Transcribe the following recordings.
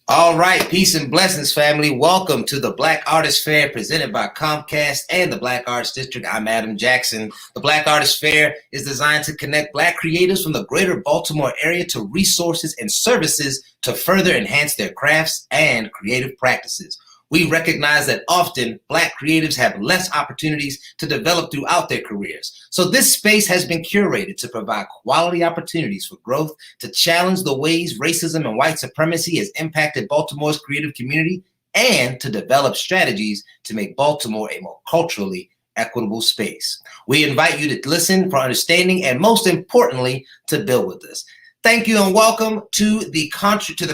All right, peace and blessings, family. Welcome to the Black Artist Fair presented by Comcast and the Black Arts District. I'm Adam Jackson. The Black Artist Fair is designed to connect Black creatives from the greater Baltimore area to resources and services to further enhance their crafts and creative practices. We recognize that often Black creatives have less opportunities to develop throughout their careers. So this space has been curated to provide quality opportunities for growth, to challenge the ways racism and white supremacy has impacted Baltimore's creative community, and to develop strategies to make Baltimore a more culturally equitable space. We invite you to listen for understanding and, most importantly, to build with us. Thank you and welcome to the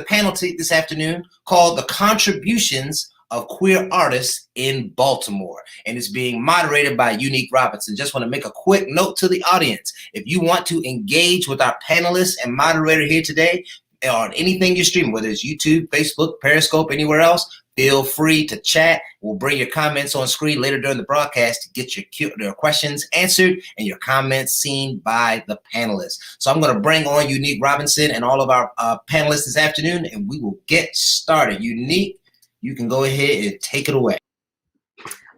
panel this afternoon called The Contributions of Queer Artists in Baltimore, and it's being moderated by Unique Robinson. Just want to make a quick note to the audience. If you want to engage with our panelists and moderator here today on anything you're streaming, whether it's YouTube, Facebook, Periscope, anywhere else, feel free to chat. We'll bring your comments on screen later during the broadcast to get your questions answered and your comments seen by the panelists. So I'm going to bring on Unique Robinson and all of our panelists this afternoon, and we will get started. Unique, you can go ahead and take it away.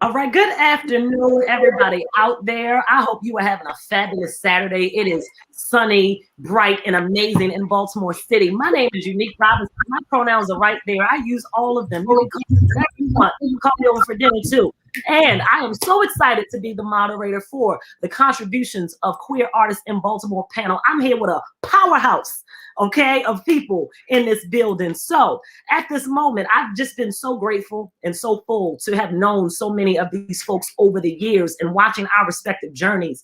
All right, good afternoon, everybody out there. I hope you are having a fabulous Saturday. It is sunny, bright, and amazing in Baltimore City. My name is Unique Robinson. My pronouns are right there. I use all of them. You can call me whatever you want. You can call me over for dinner, too. And I am so excited to be the moderator for the Contributions of Queer Artists in Baltimore panel. I'm here with a powerhouse, okay, of people in this building. So at this moment, I've just been so grateful and so full to have known so many of these folks over the years and watching our respective journeys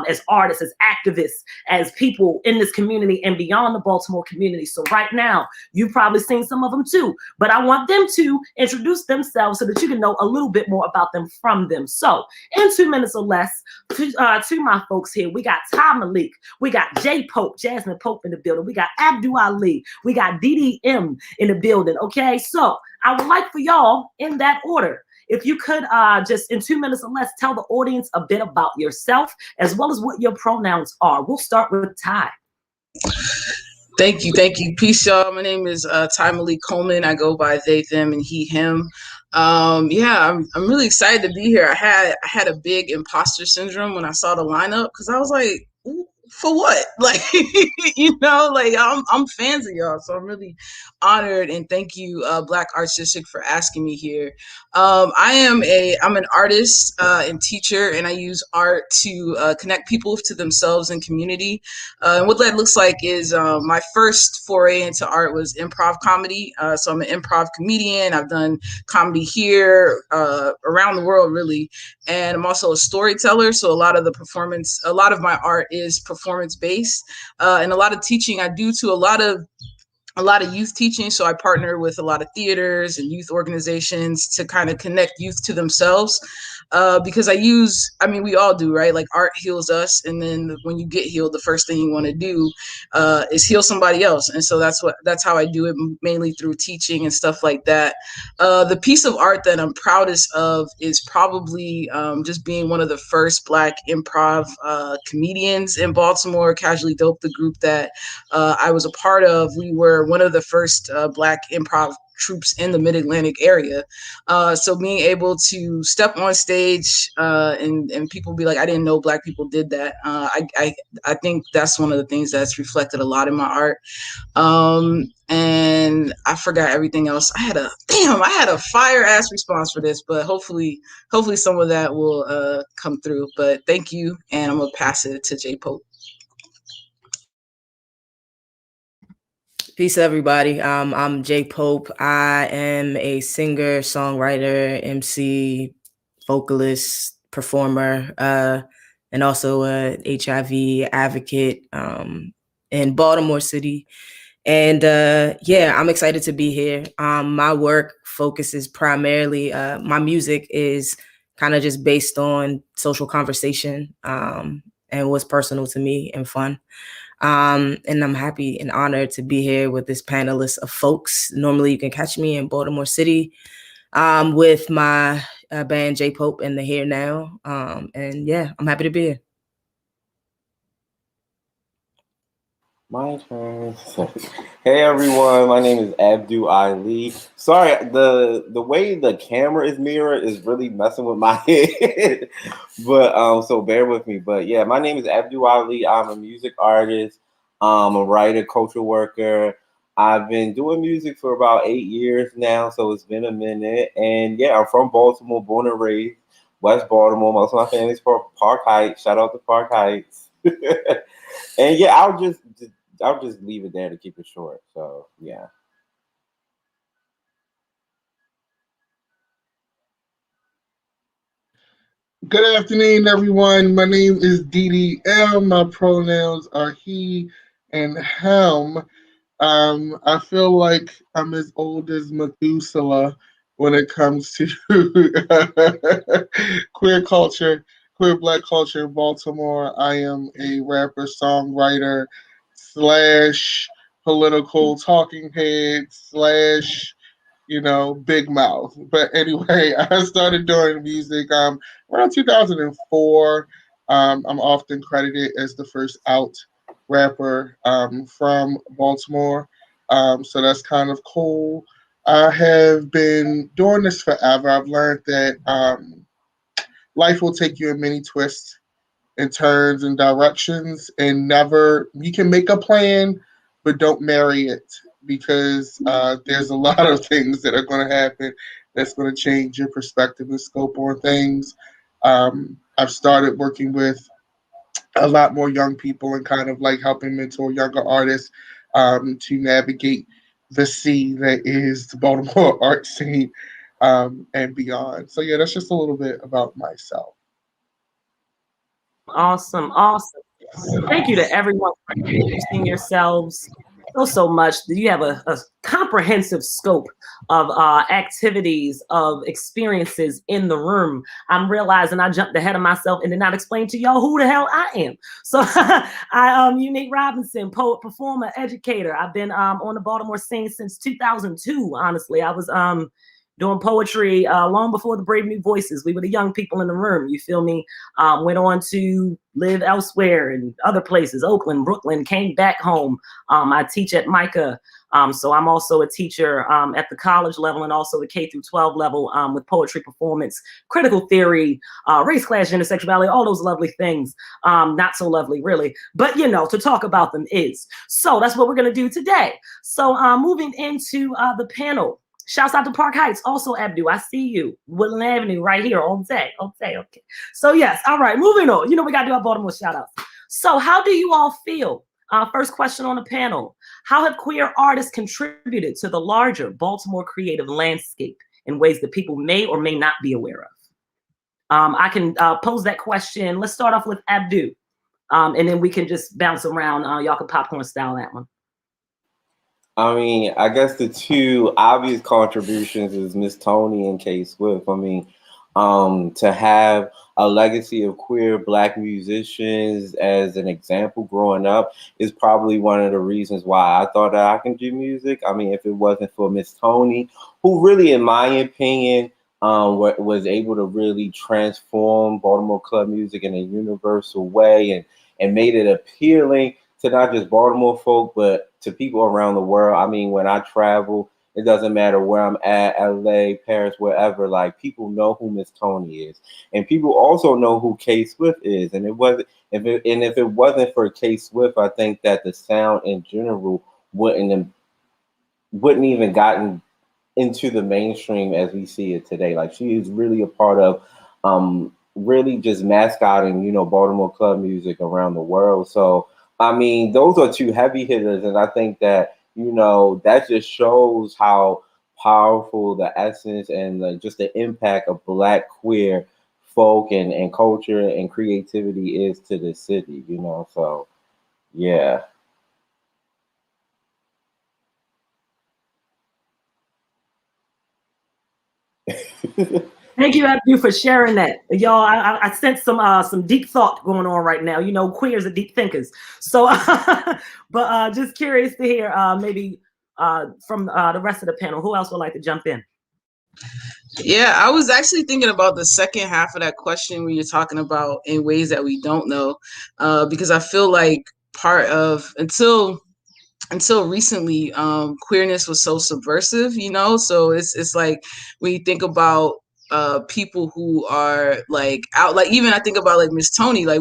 as artists, as activists, as people in this community and beyond the Baltimore community. So right now, you've probably seen some of them too, but I want them to introduce themselves so that you can know a little bit more about them from them. So in 2 minutes or less, to my folks here, we got Ty Malik, we got J Pope, Jasmine Pope in the building, we got Abdu Ali, we got DDM in the building. Okay, so I would like for y'all in that order, if you could just in 2 minutes or less tell the audience a bit about yourself as well as what your pronouns are. We'll start with Ty. Thank you. Peace, y'all. My name is Ty Malik Coleman. I go by they, them, and he, him. I'm really excited to be here. I had a big imposter syndrome when I saw the lineup because I was like, for what? Like, I'm fans of y'all, so I'm really honored, and thank you, Black Arts District, for asking me here. I'm an artist and teacher, and I use art to connect people to themselves and community. And what that looks like is my first foray into art was improv comedy. So I'm an improv comedian. I've done comedy here, around the world, really. And I'm also a storyteller. So a lot of my art is performance based, and a lot of teaching I do to a lot of youth teaching. So I partner with a lot of theaters and youth organizations to kind of connect youth to themselves. Because we all do, right? Like, art heals us. And then when you get healed, the first thing you want to do is heal somebody else. And so that's how I do it, mainly through teaching and stuff like that. The piece of art that I'm proudest of is probably just being one of the first Black improv comedians in Baltimore. Casually Dope, the group that I was a part of, we were one of the first Black improv troops in the Mid-Atlantic area. So being able to step on stage and people be like, I didn't know Black people did that. I think that's one of the things that's reflected a lot in my art. And I forgot everything else. I had a fire ass response for this, but hopefully some of that will come through. But thank you. And I'm gonna pass it to J Pope. Peace, everybody. I'm J Pope. I am a singer, songwriter, MC, vocalist, performer, and also a HIV advocate in Baltimore City. And I'm excited to be here. My work focuses primarily, my music is kind of just based on social conversation and what's personal to me and fun. And I'm happy and honored to be here with this panelist of folks. Normally you can catch me in Baltimore City with my band J Pope and the Here Now. And I'm happy to be here. My turn. Hey everyone, my name is Abdu Ali. Sorry, the way the camera is mirrored is really messing with my head. But so bear with me. But yeah, my name is Abdu Ali. I'm a music artist, a writer, cultural worker. I've been doing music for about 8 years now, so it's been a minute. And yeah, I'm from Baltimore, born and raised, West Baltimore. Most of my family's from Park Heights. Shout out to Park Heights. And yeah, I'll just leave it there to keep it short. So yeah. Good afternoon, everyone. My name is DDM. My pronouns are he and him. I feel like I'm as old as Methuselah when it comes to queer culture, queer Black culture in Baltimore. I am a rapper, songwriter, slash political talking head, slash big mouth. But anyway, I started doing music around 2004. I'm often credited as the first out rapper from Baltimore. So that's kind of cool. I have been doing this forever. I've learned that life will take you in many twists and turns and directions, and never, you can make a plan, but don't marry it, because there's a lot of things that are going to happen that's going to change your perspective and scope on things. I've started working with a lot more young people and kind of like helping mentor younger artists to navigate the sea that is the Baltimore art scene and beyond. So yeah, that's just a little bit about myself. Awesome. Thank you to everyone for introducing yourselves so much. You have a comprehensive scope of activities, of experiences in the room. I'm realizing I jumped ahead of myself and did not explain to y'all who the hell I am. So I Unique Robinson, poet, performer, educator. I've been on the Baltimore scene since 2002. Honestly, I was doing poetry long before the Brave New Voices. We were the young people in the room, you feel me? Went on to live elsewhere in other places, Oakland, Brooklyn, came back home. I teach at MICA. So I'm also a teacher at the college level and also the K through 12 level with poetry, performance, critical theory, race, class, gender, sexuality, all those lovely things. Not so lovely, really, but to talk about them is. So that's what we're gonna do today. So moving into the panel. Shouts out to Park Heights. Also, Abdu, I see you. Woodland Avenue right here all day. Okay. So, yes. All right. Moving on. We got to do our Baltimore shout outs. So, how do you all feel? First question on the panel. How have queer artists contributed to the larger Baltimore creative landscape in ways that people may or may not be aware of? I can pose that question. Let's start off with Abdu. And then we can just bounce around. Y'all can popcorn style that one. I mean, I guess the two obvious contributions is Miss Tony and K Swift. I mean, to have a legacy of queer Black musicians as an example growing up is probably one of the reasons why I thought that I can do music. I mean, if it wasn't for Miss Tony, who really, in my opinion, was able to really transform Baltimore club music in a universal way and made it appealing to not just Baltimore folk, but to people around the world. I mean, when I travel, it doesn't matter where I'm at, LA, Paris, wherever, like people know who Miss Tony is. And people also know who K Swift is. And if it wasn't for K Swift, I think that the sound in general wouldn't even gotten into the mainstream as we see it today. Like she is really a part of really just mascotting, Baltimore club music around the world. So I mean, those are two heavy hitters, and I think that that just shows how powerful the essence and just the impact of Black queer folk and culture and creativity is to the city. So yeah. Thank you, Abdu, for sharing that, y'all. I sense some deep thought going on right now. Queers are deep thinkers. So, but just curious to hear maybe from the rest of the panel, who else would like to jump in? Yeah, I was actually thinking about the second half of that question where you're talking about in ways that we don't know, because I feel like part of until recently, queerness was so subversive, you know. So it's like when you think about people who are like out, like even I think about like Miss Tony, like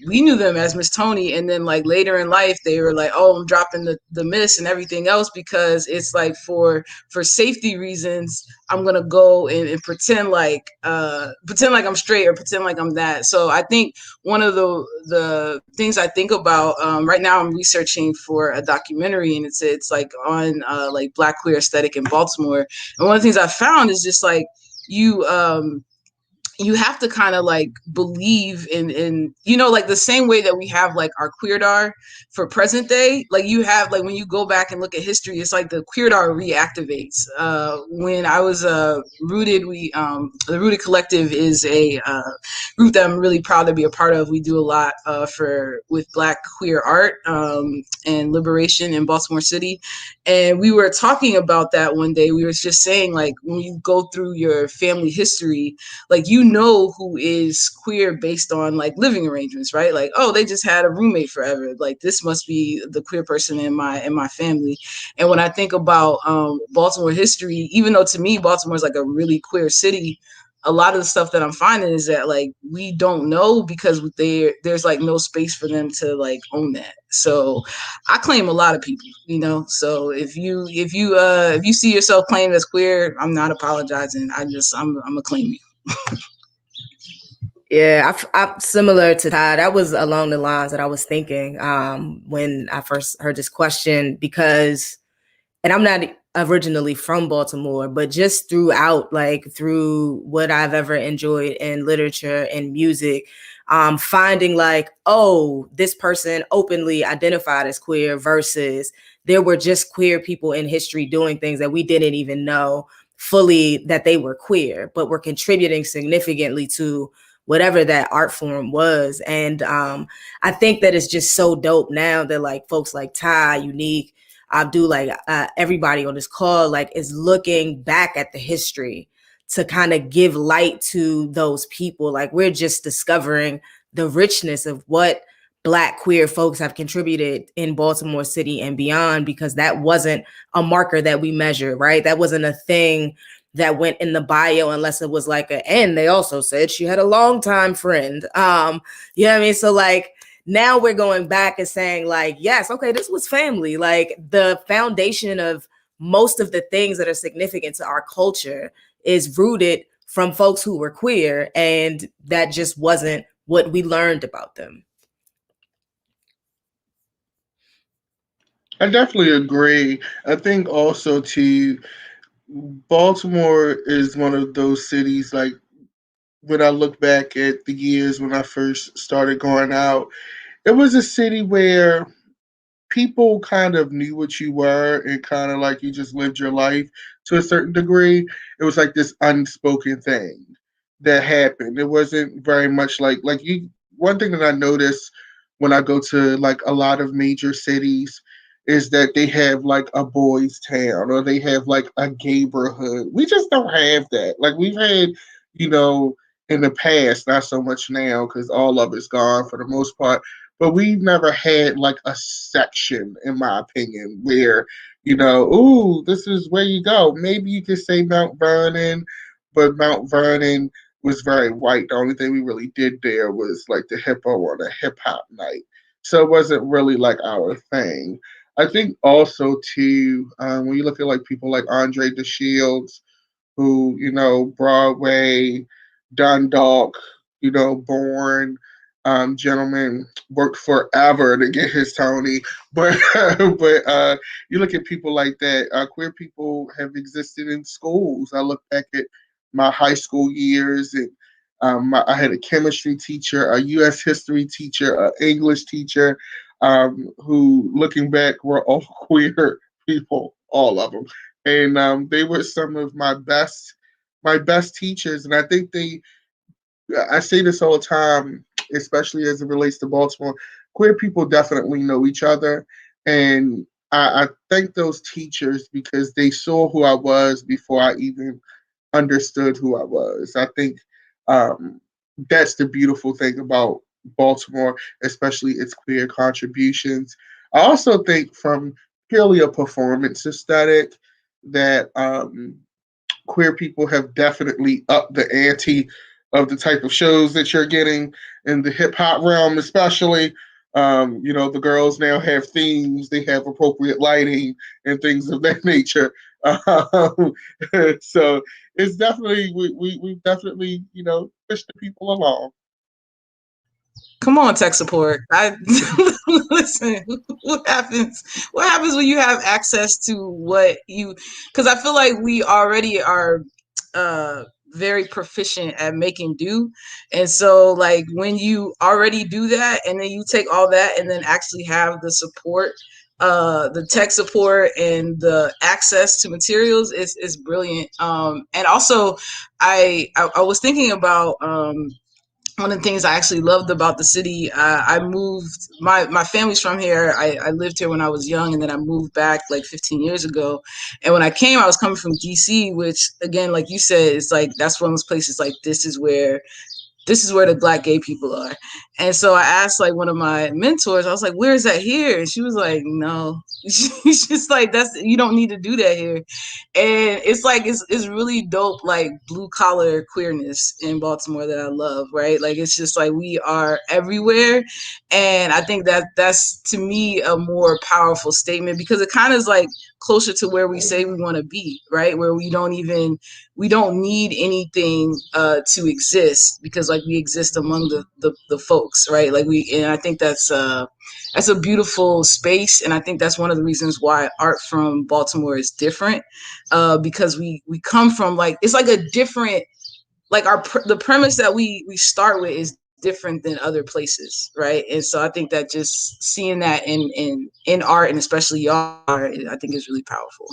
we knew them as Miss Tony, and then like later in life they were like, oh, I'm dropping the Miss and everything else, because it's like for safety reasons I'm gonna go and pretend like I'm straight, or pretend like I'm that. So I think one of the things I think about right now, I'm researching for a documentary, and it's like on like Black queer aesthetic in Baltimore, and one of the things I found is just like you you have to kind of like believe in, you know, like the same way that we have like our queerdar for present day, like you have like when you go back and look at history, it's like the queerdar reactivates. When I was Rooted, the Rooted Collective is a group that I'm really proud to be a part of. We do a lot with Black queer art and liberation in Baltimore City, and we were talking about that one day. We were just saying, like, when you go through your family history, like, you know who is queer based on like living arrangements, right? Like, oh, they just had a roommate forever, like this must be the queer person in my family. And when I think about Baltimore history, even though to me Baltimore is like a really queer city, a lot of the stuff that I'm finding is that like we don't know because there's like no space for them to like own that. So I claim a lot of people, you know. So if you see yourself claimed as queer, I'm not apologizing. I'm gonna claim you. Yeah, I'm similar to Ty. That was along the lines that I was thinking when I first heard this question, because, and I'm not originally from Baltimore, but just throughout, like through what I've ever enjoyed in literature and music, finding like, oh, this person openly identified as queer versus there were just queer people in history doing things that we didn't even know fully that they were queer, but were contributing significantly to whatever that art form was. And I think that it's just so dope now that like folks like Ty, Unique, Abdu, like everybody on this call, like is looking back at the history to kind of give light to those people. Like we're just discovering the richness of what Black queer folks have contributed in Baltimore City and beyond, because that wasn't a marker that we measured, right? That wasn't a thing that went in the bio unless it was like and they also said she had a longtime friend. You know what I mean? So like now we're going back and saying like, yes, okay, this was family. Like the foundation of most of the things that are significant to our culture is rooted from folks who were queer, and that just wasn't what we learned about them. I definitely agree. I think also too, Baltimore is one of those cities, like when I look back at the years when I first started going out, it was a city where people kind of knew what you were and kind of like you just lived your life to a certain degree. It was like this unspoken thing that happened. It wasn't very much like you. One thing that I notice when I go to like a lot of major cities is that they have like a boys' town or they have like a neighborhood. We just don't have that. Like we've had, you know, in the past, not so much now because all of it's gone for the most part, but we've never had like a section, in my opinion, where, you know, ooh, this is where you go. Maybe you could say Mount Vernon, but Mount Vernon was very white. The only thing we really did there was like the hippo on a hip hop night. So it wasn't really like our thing. I think also too, when you look at like people like Andre DeShields, who, you know, Broadway, Dundalk, you know, Born, gentleman worked forever to get his Tony. But you look at people like that, queer people have existed in schools. I look back at my high school years, and I had a chemistry teacher, a U.S. history teacher, an English teacher, who, looking back, were all queer people, all of them, and they were some of my best teachers. And I think I say this all the time, especially as it relates to Baltimore. Queer people definitely know each other, and I thank those teachers because they saw who I was before I even understood who I was. I think that's the beautiful thing about Baltimore, especially its queer contributions. I also think from purely a performance aesthetic that queer people have definitely upped the ante of the type of shows that you're getting in the hip hop realm, especially. The girls now have themes, they have appropriate lighting and things of that nature. Um, so it's definitely we've definitely pushed the people along. Come on, tech support. I listen. What happens? What happens when you have access to what you? Because I feel like we already are very proficient at making do, and so like when you already do that, and then you take all that, and then actually have the support, the tech support, and the access to materials is brilliant. And also, I was thinking about. One of the things I actually loved about the city, I moved, my family's from here. I lived here when I was young, and then I moved back like 15 years ago. And when I came, I was coming from DC, which again, like you said, it's like, that's one of those places like this is where the Black gay people are. And so I asked like one of my mentors, I was like, where is that here? And she was like, no. She's just like, you don't need to do that here. And it's like, it's really dope, like blue collar queerness in Baltimore that I love, right? Like, it's just like, we are everywhere. And I think that's to me a more powerful statement, because it kind of is like closer to where we say we want to be, right? Where we don't need anything to exist, because like we exist among the folks, right? Like and I think that's a beautiful space, and I think that's one of the reasons why art from Baltimore is different, because we come from like, it's like a different, like the premise that we start with is different than other places, right? And so I think that just seeing that in art, and especially y'all art, I think is really powerful.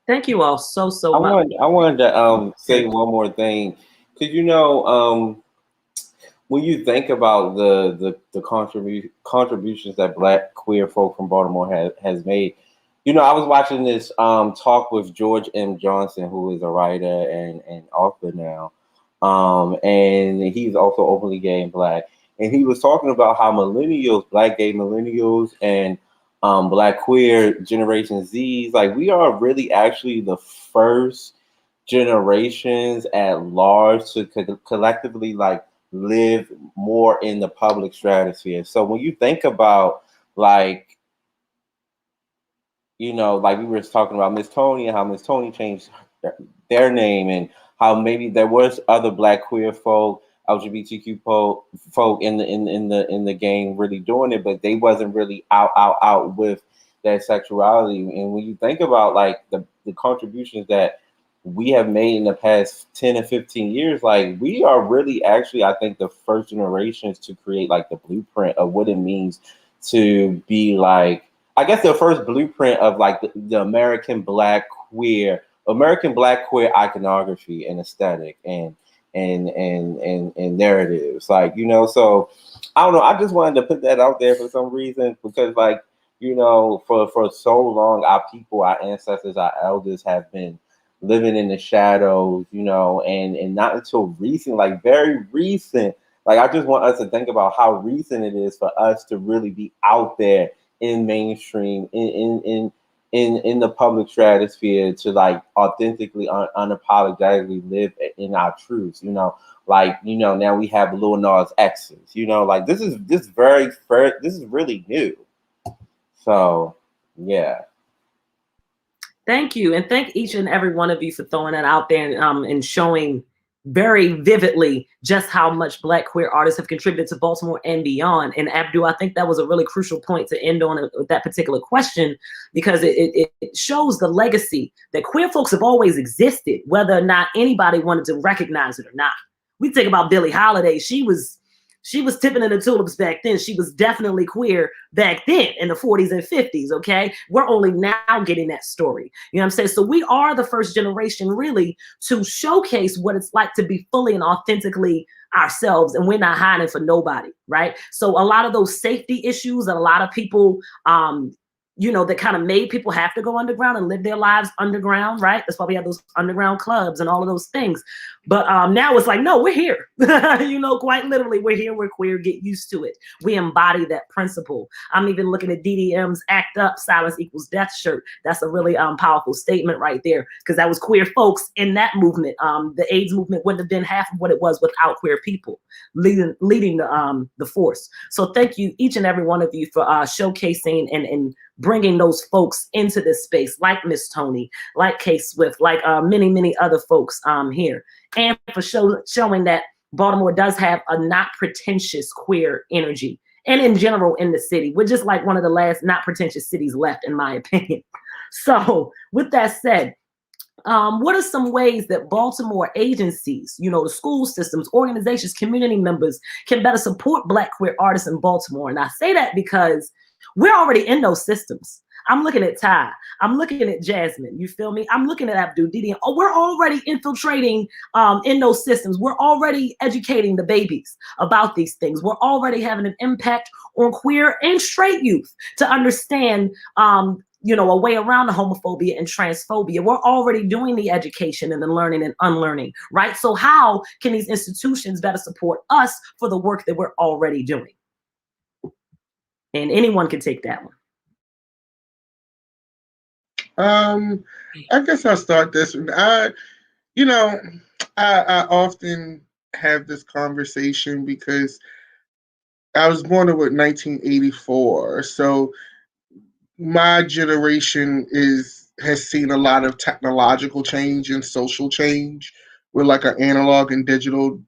Thank you all so much. I wanted to say one more thing, because when you think about the contributions that Black queer folk from Baltimore has made, I was watching this talk with George M. Johnson, who is a writer and author now, and he's also openly gay and Black, and he was talking about how millennials, Black gay millennials, and Black queer Generation Z's, like, we are really actually the first generations at large to collectively like live more in the public stratosphere. So when you think about like, like we were talking about Miss Tony and how Miss Tony changed their name, and how maybe there was other Black queer folk, LGBTQ folk in the game really doing it, but they wasn't really out with their sexuality. And when you think about like the contributions that we have made in the past 10 or 15 years, like, we are really actually, I think, the first generations to create like the blueprint of what it means to be like, I guess the first blueprint of like the American Black queer iconography and aesthetic and narratives, like, so I don't know, I just wanted to put that out there for some reason, because like, for so long, our people, our ancestors, our elders have been living in the shadows, and not until recent, like very recent, like, I just want us to think about how recent it is for us to really be out there in mainstream, in the public stratosphere, to like authentically, unapologetically live in our truths, like, now we have Lil Nas X's, like, this is really new. So yeah. Thank you. And thank each and every one of you for throwing that out there and showing very vividly just how much Black queer artists have contributed to Baltimore and beyond. And Abdu, I think that was a really crucial point to end on with that particular question, because it shows the legacy that queer folks have always existed, whether or not anybody wanted to recognize it or not. We think about Billie Holiday. She was tipping in the tulips back then. She was definitely queer back then in the 40s and 50s, okay? We're only now getting that story. You know what I'm saying? So we are the first generation really to showcase what it's like to be fully and authentically ourselves, and we're not hiding for nobody, right? So a lot of those safety issues that a lot of people that kind of made people have to go underground and live their lives underground, right? That's why we have those underground clubs and all of those things. But now it's like, no, we're here. Quite literally, we're here, we're queer, get used to it. We embody that principle. I'm even looking at DDM's Act Up, Silence Equals Death shirt. That's a really powerful statement right there, because that was queer folks in that movement. The AIDS movement wouldn't have been half of what it was without queer people leading the force. So thank you, each and every one of you, for showcasing and bringing those folks into this space, like Miss Tony, like K Swift, like many other folks here, and for showing that Baltimore does have a not pretentious queer energy, and in general in the city, we're just like one of the last not pretentious cities left, in my opinion. So with that said, what are some ways that Baltimore agencies, the school systems, organizations, community members can better support Black queer artists in Baltimore? And I say that because we're already in those systems. I'm looking at Ty. I'm looking at Jasmine. You feel me? I'm looking at Abdu, Didi. Oh, we're already infiltrating in those systems. We're already educating the babies about these things. We're already having an impact on queer and straight youth to understand a way around the homophobia and transphobia. We're already doing the education and the learning and unlearning, right? So how can these institutions better support us for the work that we're already doing? And anyone can take that one. I guess I'll start this one. I often have this conversation because I was born in 1984, so my generation has seen a lot of technological change and social change. We're like an analog and digital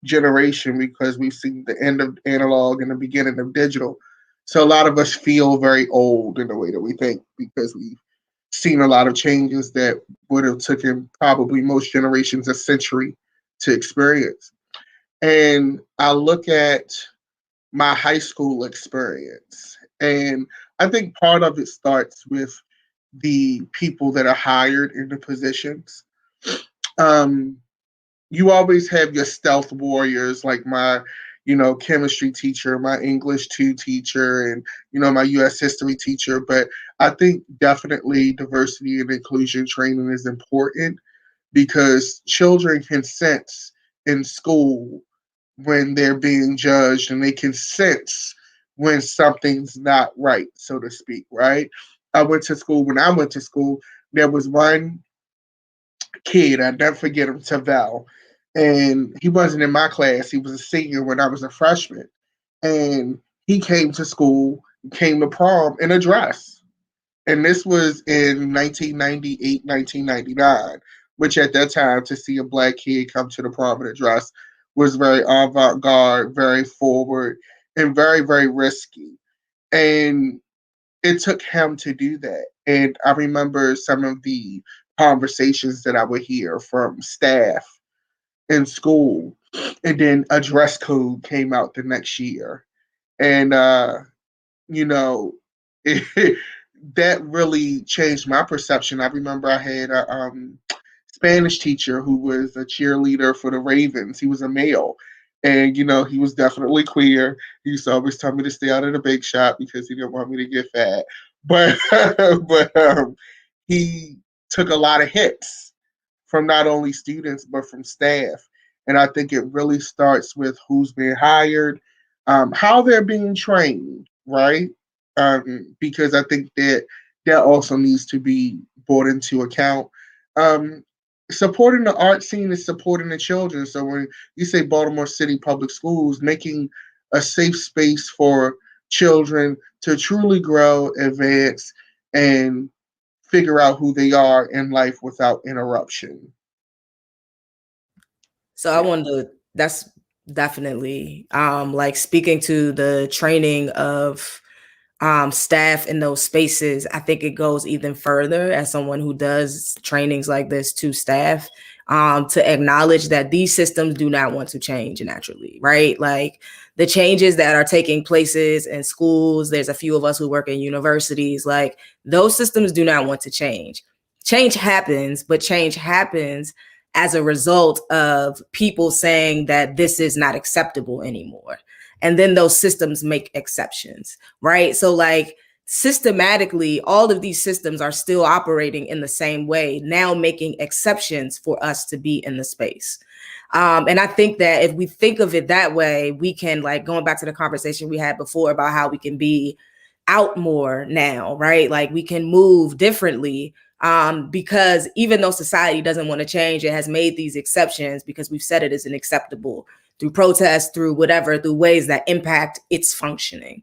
generation because we've seen the end of analog and the beginning of digital. So a lot of us feel very old in the way that we think because we've seen a lot of changes that would have taken probably most generations a century to experience. And I look at my high school experience, and I think part of it starts with the people that are hired in the positions. You always have your stealth warriors, like my, chemistry teacher, my English 2 teacher, and, my US history teacher. But I think definitely diversity and inclusion training is important because children can sense in school when they're being judged, and they can sense when something's not right, so to speak, right? When I went to school, there was one kid, I'd never forget him, Tavel, and he wasn't in my class. He was a senior when I was a freshman. And he came to school, came to prom in a dress. And this was in 1998, 1999, which at that time, to see a Black kid come to the prom in a dress was very avant-garde, very forward, and very, very risky. And it took him to do that. And I remember some of the conversations that I would hear from staff in school. And then a dress code came out the next year. And, that really changed my perception. I remember I had a Spanish teacher who was a cheerleader for the Ravens. He was a male. And, he was definitely queer. He used to always tell me to stay out of the bake shop because he didn't want me to get fat. But, he took a lot of hits from not only students, but from staff. And I think it really starts with who's being hired, how they're being trained, right? Because I think that also needs to be brought into account. Supporting the art scene is supporting the children. So when you say Baltimore City Public Schools, making a safe space for children to truly grow, advance, and figure out who they are in life without interruption. So I wanted to, that's definitely like speaking to the training of staff in those spaces. I think it goes even further as someone who does trainings like this to staff, to acknowledge that these systems do not want to change naturally, right? Like the changes that are taking places in schools, there's a few of us who work in universities, like those systems do not want to change. Change happens, but change happens as a result of people saying that this is not acceptable anymore. And then those systems make exceptions, right? So like systematically, all of these systems are still operating in the same way, now making exceptions for us to be in the space. And I think that if we think of it that way, we can, like, going back to the conversation we had before about how we can be out more now, right? Like, we can move differently, because even though society doesn't want to change, it has made these exceptions because we've said it isn't acceptable through protest, through whatever, through ways that impact its functioning.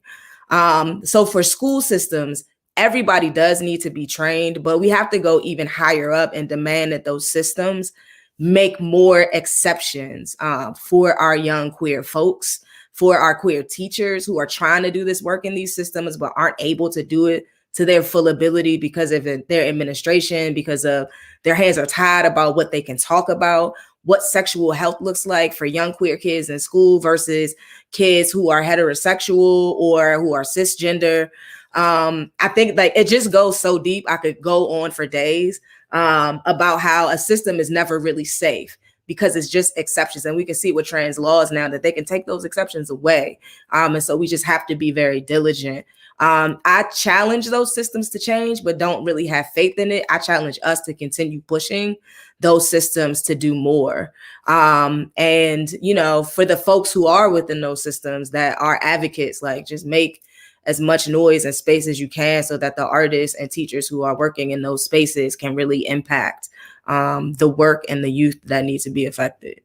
So for school systems, everybody does need to be trained, but we have to go even higher up and demand that those systems make more exceptions for our young queer folks, for our queer teachers who are trying to do this work in these systems but aren't able to do it to their full ability because of their administration, because of their hands are tied about what they can talk about, what sexual health looks like for young queer kids in school versus kids who are heterosexual or who are cisgender. I think, like, it just goes so deep. I could go on for days about how a system is never really safe because it's just exceptions. And we can see with trans laws now that they can take those exceptions away. And so we just have to be very diligent. I challenge those systems to change, but don't really have faith in it. I challenge us to continue pushing those systems to do more. And, you know, for the folks who are within those systems that are advocates, like, just make as much noise and space as you can so that the artists and teachers who are working in those spaces can really impact the work and the youth that need to be affected.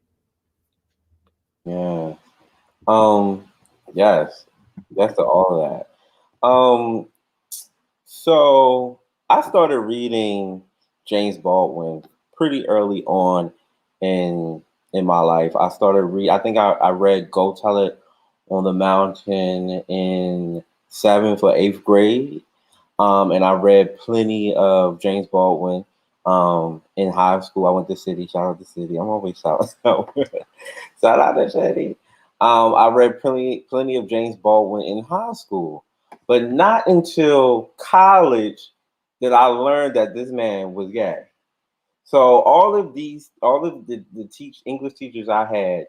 Yeah. Yes. Yes to all of that. So I started reading James Baldwin pretty early on in my life. I think I read Go Tell It on the Mountain in 7th or 8th grade. And I read plenty of James Baldwin in high school. I went to City. Shout out to City. I'm always shout out to City. I read plenty of James Baldwin in high school, but not until college did I learn that this man was gay. So all of the English teachers I had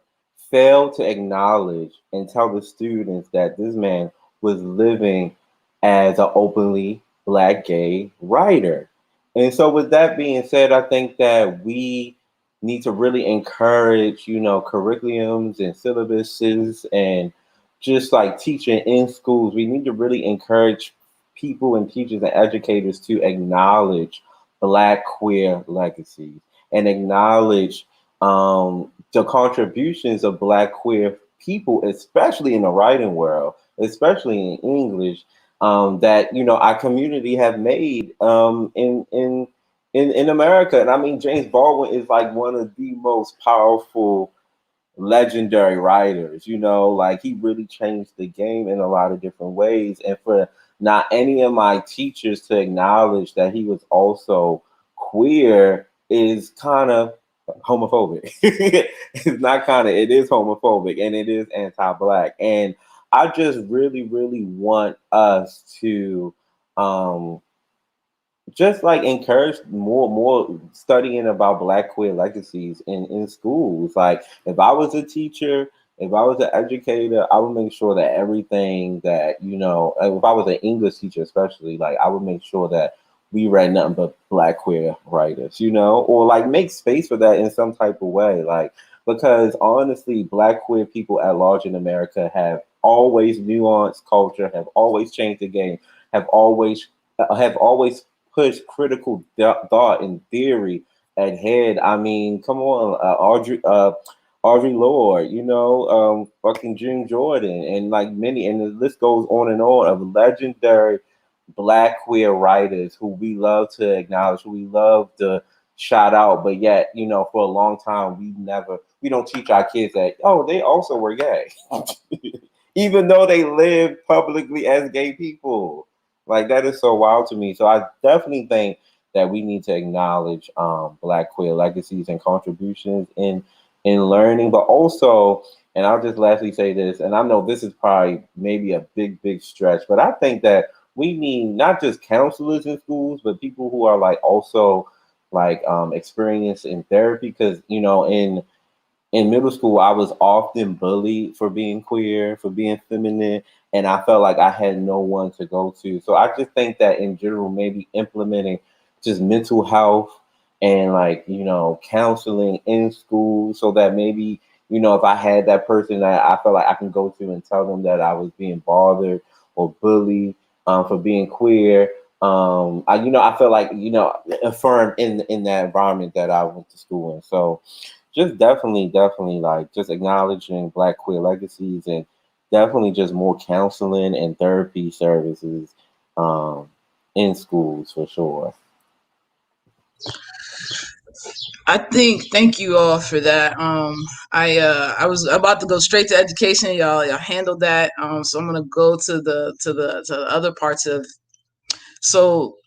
failed to acknowledge and tell the students that this man was living as an openly Black gay writer. And so with that being said, I think that we need to really encourage, curriculums and syllabuses and just like teaching in schools. We need to really encourage people and teachers and educators to acknowledge Black queer legacies and acknowledge the contributions of Black queer people, especially in the writing world, especially in English, that our community have made in America. And I mean, James Baldwin is like one of the most powerful, legendary writers. Like, he really changed the game in a lot of different ways. And for not any of my teachers to acknowledge that he was also queer is kind of homophobic. It's not kind of, it is homophobic and it is anti-Black. And I just really, really want us to just like encourage more studying about Black queer legacies in schools. Like, if I was a teacher, if I was an educator, I would make sure that everything that, if I was an English teacher especially, like, I would make sure that we read nothing but Black queer writers, or like make space for that in some type of way. Like, because honestly, Black queer people at large in America have always nuanced culture, have always changed the game, have always pushed critical thought and theory ahead. I mean, come on, Audre Lorde, fucking June Jordan, and like many, and the list goes on and on of legendary Black queer writers who we love to acknowledge, who we love to shout out, but yet, for a long time, we don't teach our kids that, oh, they also were gay, even though they live publicly as gay people. Like, that is so wild to me. So I definitely think that we need to acknowledge Black queer legacies and contributions in learning, but also, and I'll just lastly say this, and I know this is probably maybe a big stretch, but I think that we need not just counselors in schools, but people who are like also like experienced in therapy. Because in middle school, I was often bullied for being queer, for being feminine, and I felt like I had no one to go to. So I just think that in general, maybe implementing just mental health and like, you know, counseling in school, so that maybe, you know, if I had that person that I felt like I can go to and tell them that I was being bothered or bullied for being queer, I, you know, I feel like, you know, affirmed in that environment that I went to school in. So just definitely like just acknowledging Black queer legacies, and definitely just more counseling and therapy services in schools for sure. Thank you all for that. I was about to go straight to education. Y'all handled that. So I'm gonna go to the other parts of. So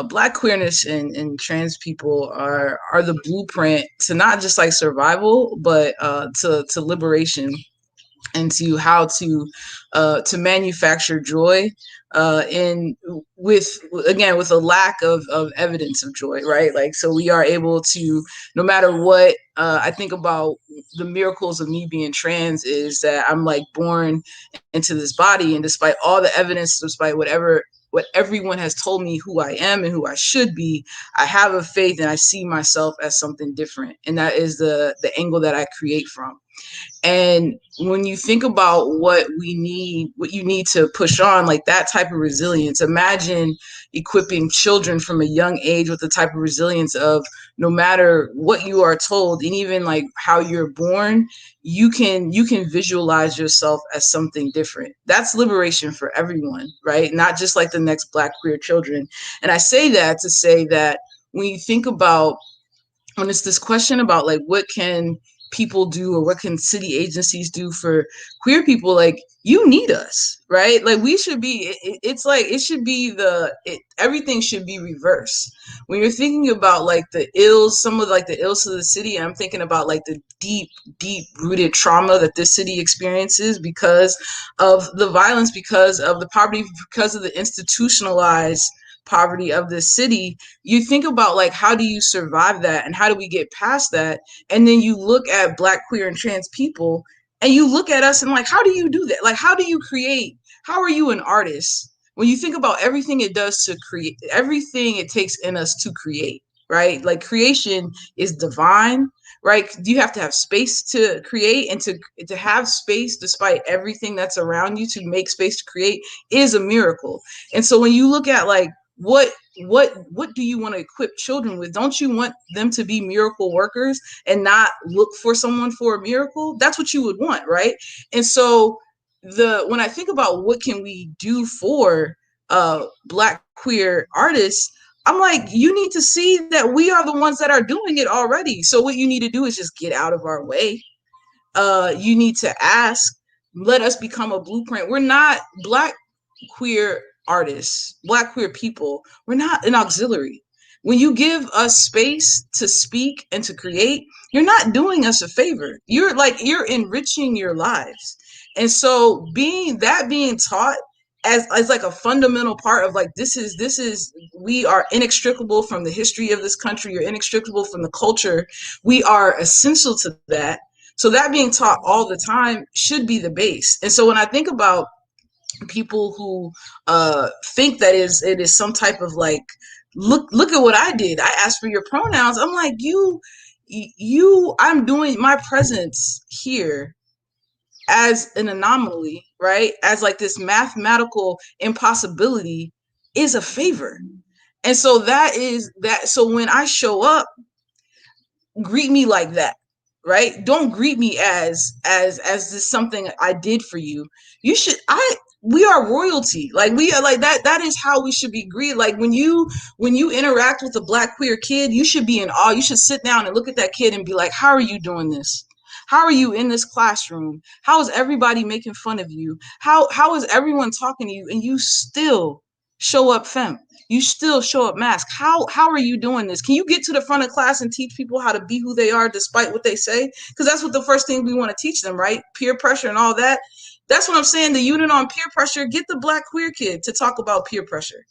Black queerness and trans people are the blueprint to not just like survival, but to liberation, and to how to manufacture joy in with again with a lack of evidence of joy, right? Like, so we are able to, no matter what, I think about the miracles of me being trans is that I'm like born into this body, and despite all the evidence, despite what everyone has told me who I am and who I should be, I have a faith and I see myself as something different, and that is the angle that I create from. And when you think about what you need to push on, like that type of resilience, imagine equipping children from a young age with the type of resilience of, no matter what you are told, and even like how you're born, you can visualize yourself as something different. That's liberation for everyone, right? Not just like the next Black queer children. And I say that to say that when you think about, when it's this question about like what can people do or what can city agencies do for queer people, like, you need us, right? Like, we should be, it's like, it should be everything should be reversed. When you're thinking about like the ills, some of like the ills of the city, and I'm thinking about like the deep rooted trauma that this city experiences because of the violence, because of the poverty, because of the institutionalized poverty of this city. You think about like, how do you survive that, and how do we get past that? And then you look at Black queer and trans people, and you look at us and like, how do you do that? Like, how do you create? How are you an artist when you think about everything it does to create, everything it takes in us to create, right? Like, creation is divine, right? You have to have space to create, and to have space despite everything that's around you, to make space to create, is a miracle. And so when you look at like, what do you want to equip children with? Don't you want them to be miracle workers and not look for someone for a miracle? That's what you would want, right? And so when I think about what can we do for Black queer artists, I'm like, you need to see that we are the ones that are doing it already. So what you need to do is just get out of our way. You need to ask, let us become a blueprint. We're not Black queer artists, Black queer people. We're not an auxiliary. When you give us space to speak and to create, you're not doing us a favor. You're enriching your lives. And so being taught as like a fundamental part of like, this is we are inextricable from the history of this country. You're inextricable from the culture. We are essential to that. So that being taught all the time should be the base. And so when I think about people who think that it is some type of like, look at what I did, I asked for your pronouns, I'm like, I'm doing my presence here as an anomaly, right? As like this mathematical impossibility is a favor. And so so when I show up, greet me like that, right? Don't greet me as this something I did for you. We are royalty. Like, we are like that is how we should be greeted. Like, when you interact with a Black queer kid, you should be in awe. You should sit down and look at that kid and be like, how are you doing this? How are you in this classroom? How is everybody making fun of you? How is everyone talking to you, and you still show up femme? You still show up masked. How are you doing this? Can you get to the front of class and teach people how to be who they are despite what they say? Because that's what the first thing we want to teach them, right? Peer pressure and all that. That's what I'm saying. The unit on peer pressure, get the Black queer kid to talk about peer pressure.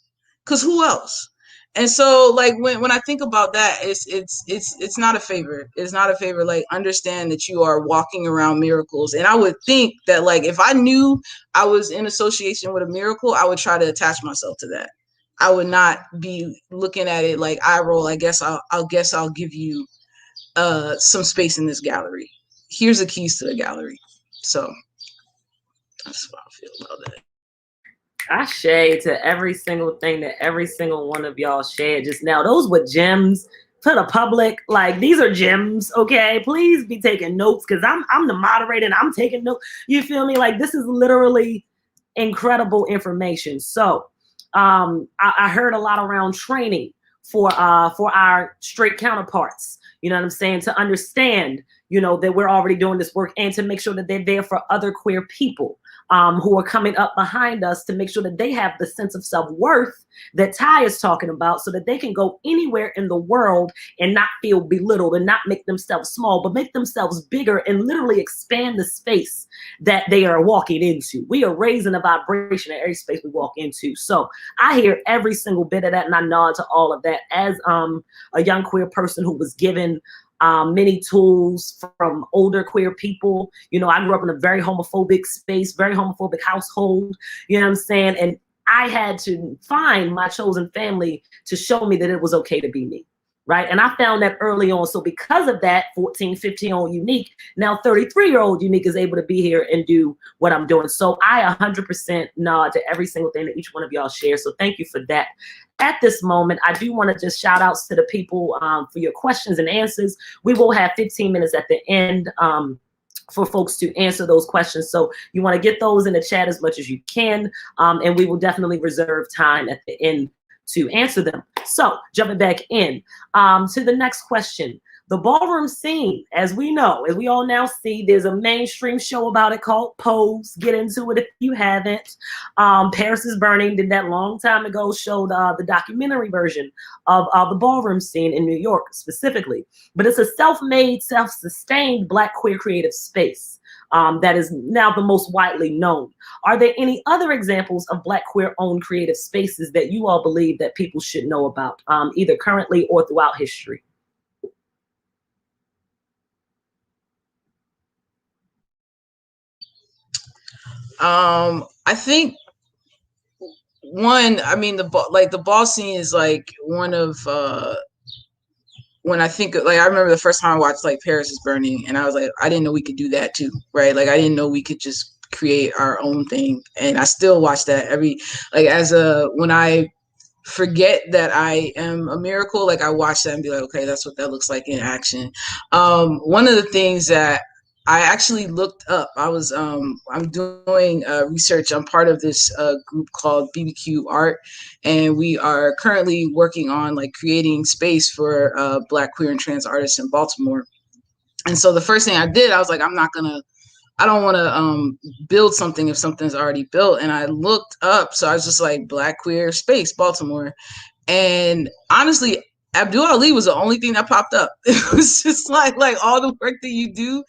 Because who else? And so like when I think about that, it's not a favor. It's not a favor. Like, understand that you are walking around miracles. And I would think that, like, if I knew I was in association with a miracle, I would try to attach myself to that. I would not be looking at it like eye roll. I guess I'll give you some space in this gallery. Here's the keys to the gallery. So that's what I feel about that. I shade to every single thing that every single one of y'all shared just now. Those were gems to the public. Like, these are gems, okay? Please be taking notes, because I'm the moderator and I'm taking notes. You feel me? Like, this is literally incredible information. So I heard a lot around training for our straight counterparts. You know what I'm saying? To understand, you know, that we're already doing this work, and to make sure that they're there for other queer people who are coming up behind us, to make sure that they have the sense of self-worth that Ty is talking about, so that they can go anywhere in the world and not feel belittled and not make themselves small, but make themselves bigger and literally expand the space that they are walking into. We are raising a vibration in every space we walk into. So I hear every single bit of that, and I nod to all of that as a young queer person who was given many tools from older queer people. You know, I grew up in a very homophobic space, very homophobic household, you know what I'm saying? And I had to find my chosen family to show me that it was okay to be me, right? And I found that early on. So because of that, 14, 15-year-old Unique, now 33-year-old Unique is able to be here and do what I'm doing. So I 100% nod to every single thing that each one of y'all shares. So thank you for that. At this moment, I do want to just shout outs to the people for your questions and answers. We will have 15 minutes at the end for folks to answer those questions. So you want to get those in the chat as much as you can. And we will definitely reserve time at the end to answer them. So jumping back in to the next question. The ballroom scene, as we know, as we all now see, there's a mainstream show about it called Pose. Get into it if you haven't. Paris is Burning did that long time ago, showed the documentary version of the ballroom scene in New York specifically. But it's a self-made, self-sustained Black queer creative space that is now the most widely known. Are there any other examples of Black queer-owned creative spaces that you all believe that people should know about, either currently or throughout history? I think one, I mean, the ball scene is like one of when I think, like, I remember the first time I watched like Paris is Burning, and I was like, I didn't know we could do that too, right? Like, I didn't know we could just create our own thing. And I still watch that when I forget that I am a miracle, like, I watch that and be like, okay, that's what that looks like in action. One of the things that I actually looked up, I'm doing research. I'm part of this group called BBQ Art, and we are currently working on like creating space for Black, queer, and trans artists in Baltimore. And so the first thing I did, I was like, I don't want to build something if something's already built. And I looked up, so I was just like, Black, queer, space, Baltimore. And honestly, Abdu Ali was the only thing that popped up. It was just like all the work that you do,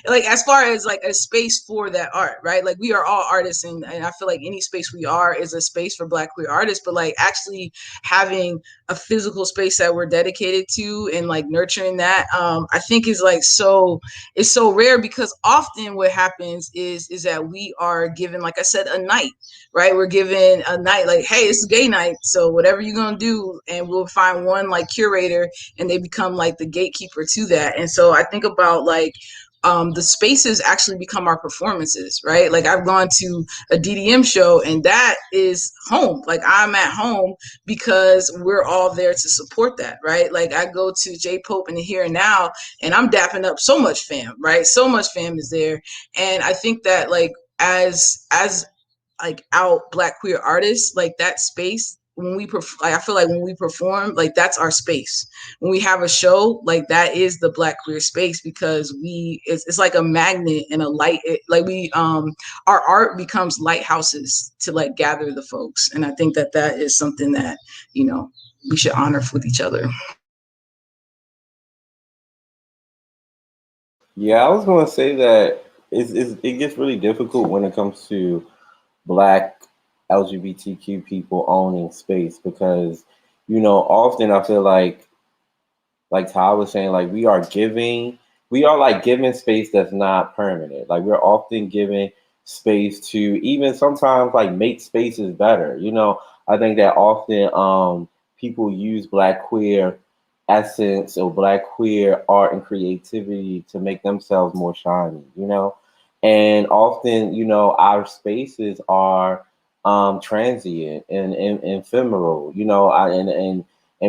like, as far as like a space for that art, right? Like, we are all artists, and I feel like any space we are is a space for Black queer artists, but like actually having a physical space that we're dedicated to and like nurturing that, I think is like it's so rare, because often what happens is that we are given, like I said, a night, right? We're given a night, like, hey, it's gay night, so whatever you're gonna do, and we'll find one like curator, and they become like the gatekeeper to that. And so I think about like the spaces actually become our performances, right? Like, I've gone to a DDM show, and that is home. Like, I'm at home because we're all there to support that, right? Like, I go to J Pope in the Here and Now, and I'm dapping up so much fam, right? So much fam is there. And I think that like as like out Black queer artists, like that space, when we like, I feel like when we perform, like, that's our space. When we have a show, like, that is the Black queer space, because it's like a magnet and a light. Our art becomes lighthouses to like gather the folks. And I think that is something that, you know, we should honor with each other. Yeah, I was going to say that it gets really difficult when it comes to Black LGBTQ people owning space, because often I feel like Ty was saying, like we are like giving space that's not permanent. Like we're often giving space to even sometimes like make spaces better. I think that often people use Black queer essence or Black queer art and creativity to make themselves more shiny. And often, our spaces are transient and ephemeral, and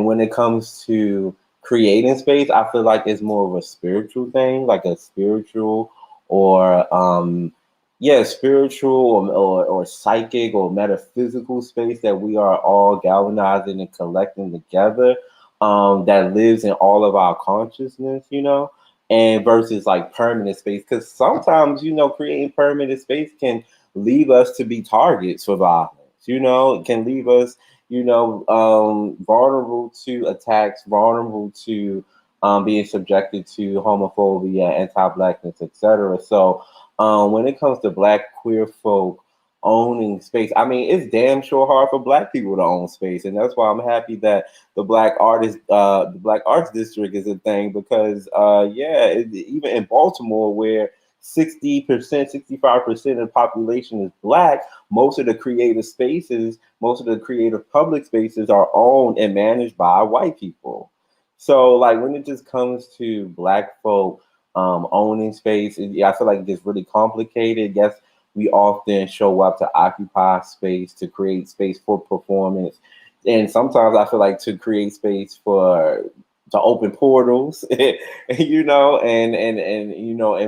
when it comes to creating space, I feel like it's more of a spiritual thing, like a spiritual or spiritual or psychic or metaphysical space that we are all galvanizing and collecting together, that lives in all of our consciousness, and versus like permanent space. Because sometimes, creating permanent space can leave us to be targets for violence. It can leave us vulnerable to attacks, vulnerable to being subjected to homophobia, anti-blackness, etc. So when it comes to Black queer folk owning space, I mean, it's damn sure hard for Black people to own space, and that's why I'm happy that the Black Arts District is a thing because, even in Baltimore, where 60%, 65% of the population is Black, most of the creative spaces, most of the creative public spaces are owned and managed by white people. So, like, when it just comes to Black folk owning space, I feel like it gets really complicated. Yes, we often show up to occupy space, to create space for performance. And sometimes I feel like to create space to open portals, and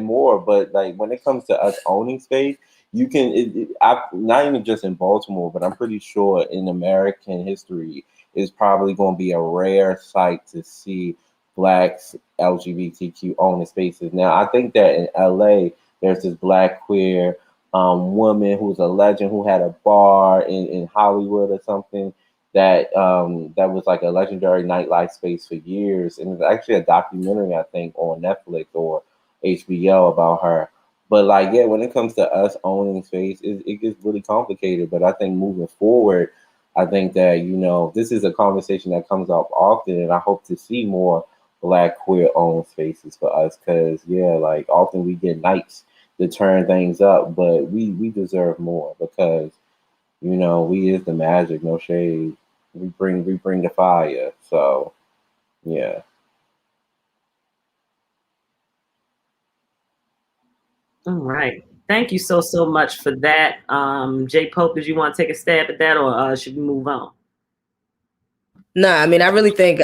more. But like when it comes to us owning space, you can, not even just in Baltimore, but I'm pretty sure in American history, is probably going to be a rare sight to see Blacks LGBTQ owning spaces. Now, I think that in LA, there's this Black queer woman who's a legend who had a bar in Hollywood or something that was like a legendary nightlife space for years, and it's actually a documentary I think on Netflix or HBO about her. But like, yeah, when it comes to us owning space, it gets really complicated. But I think moving forward, I think that this is a conversation that comes up often, and I hope to see more Black queer owned spaces for us because like often we get nights to turn things up, but we deserve more because we is the magic, no shade. We bring the fire. So yeah. All right. Thank you so much for that. J Pope, did you want to take a stab at that or should we move on? No, I mean, I really think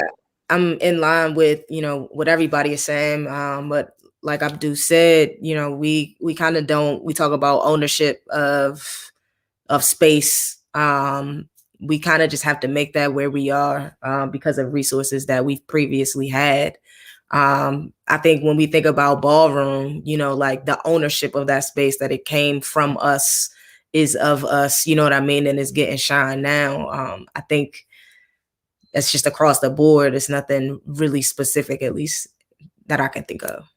I'm in line with, what everybody is saying. But like Abdu said, we kind of don't, we talk about ownership of space. We kind of just have to make that where we are because of resources that we've previously had. I think when we think about ballroom, like the ownership of that space, that it came from us, is of us, you know what I mean? And it's getting shine now. I think it's just across the board. It's nothing really specific, at least that I can think of.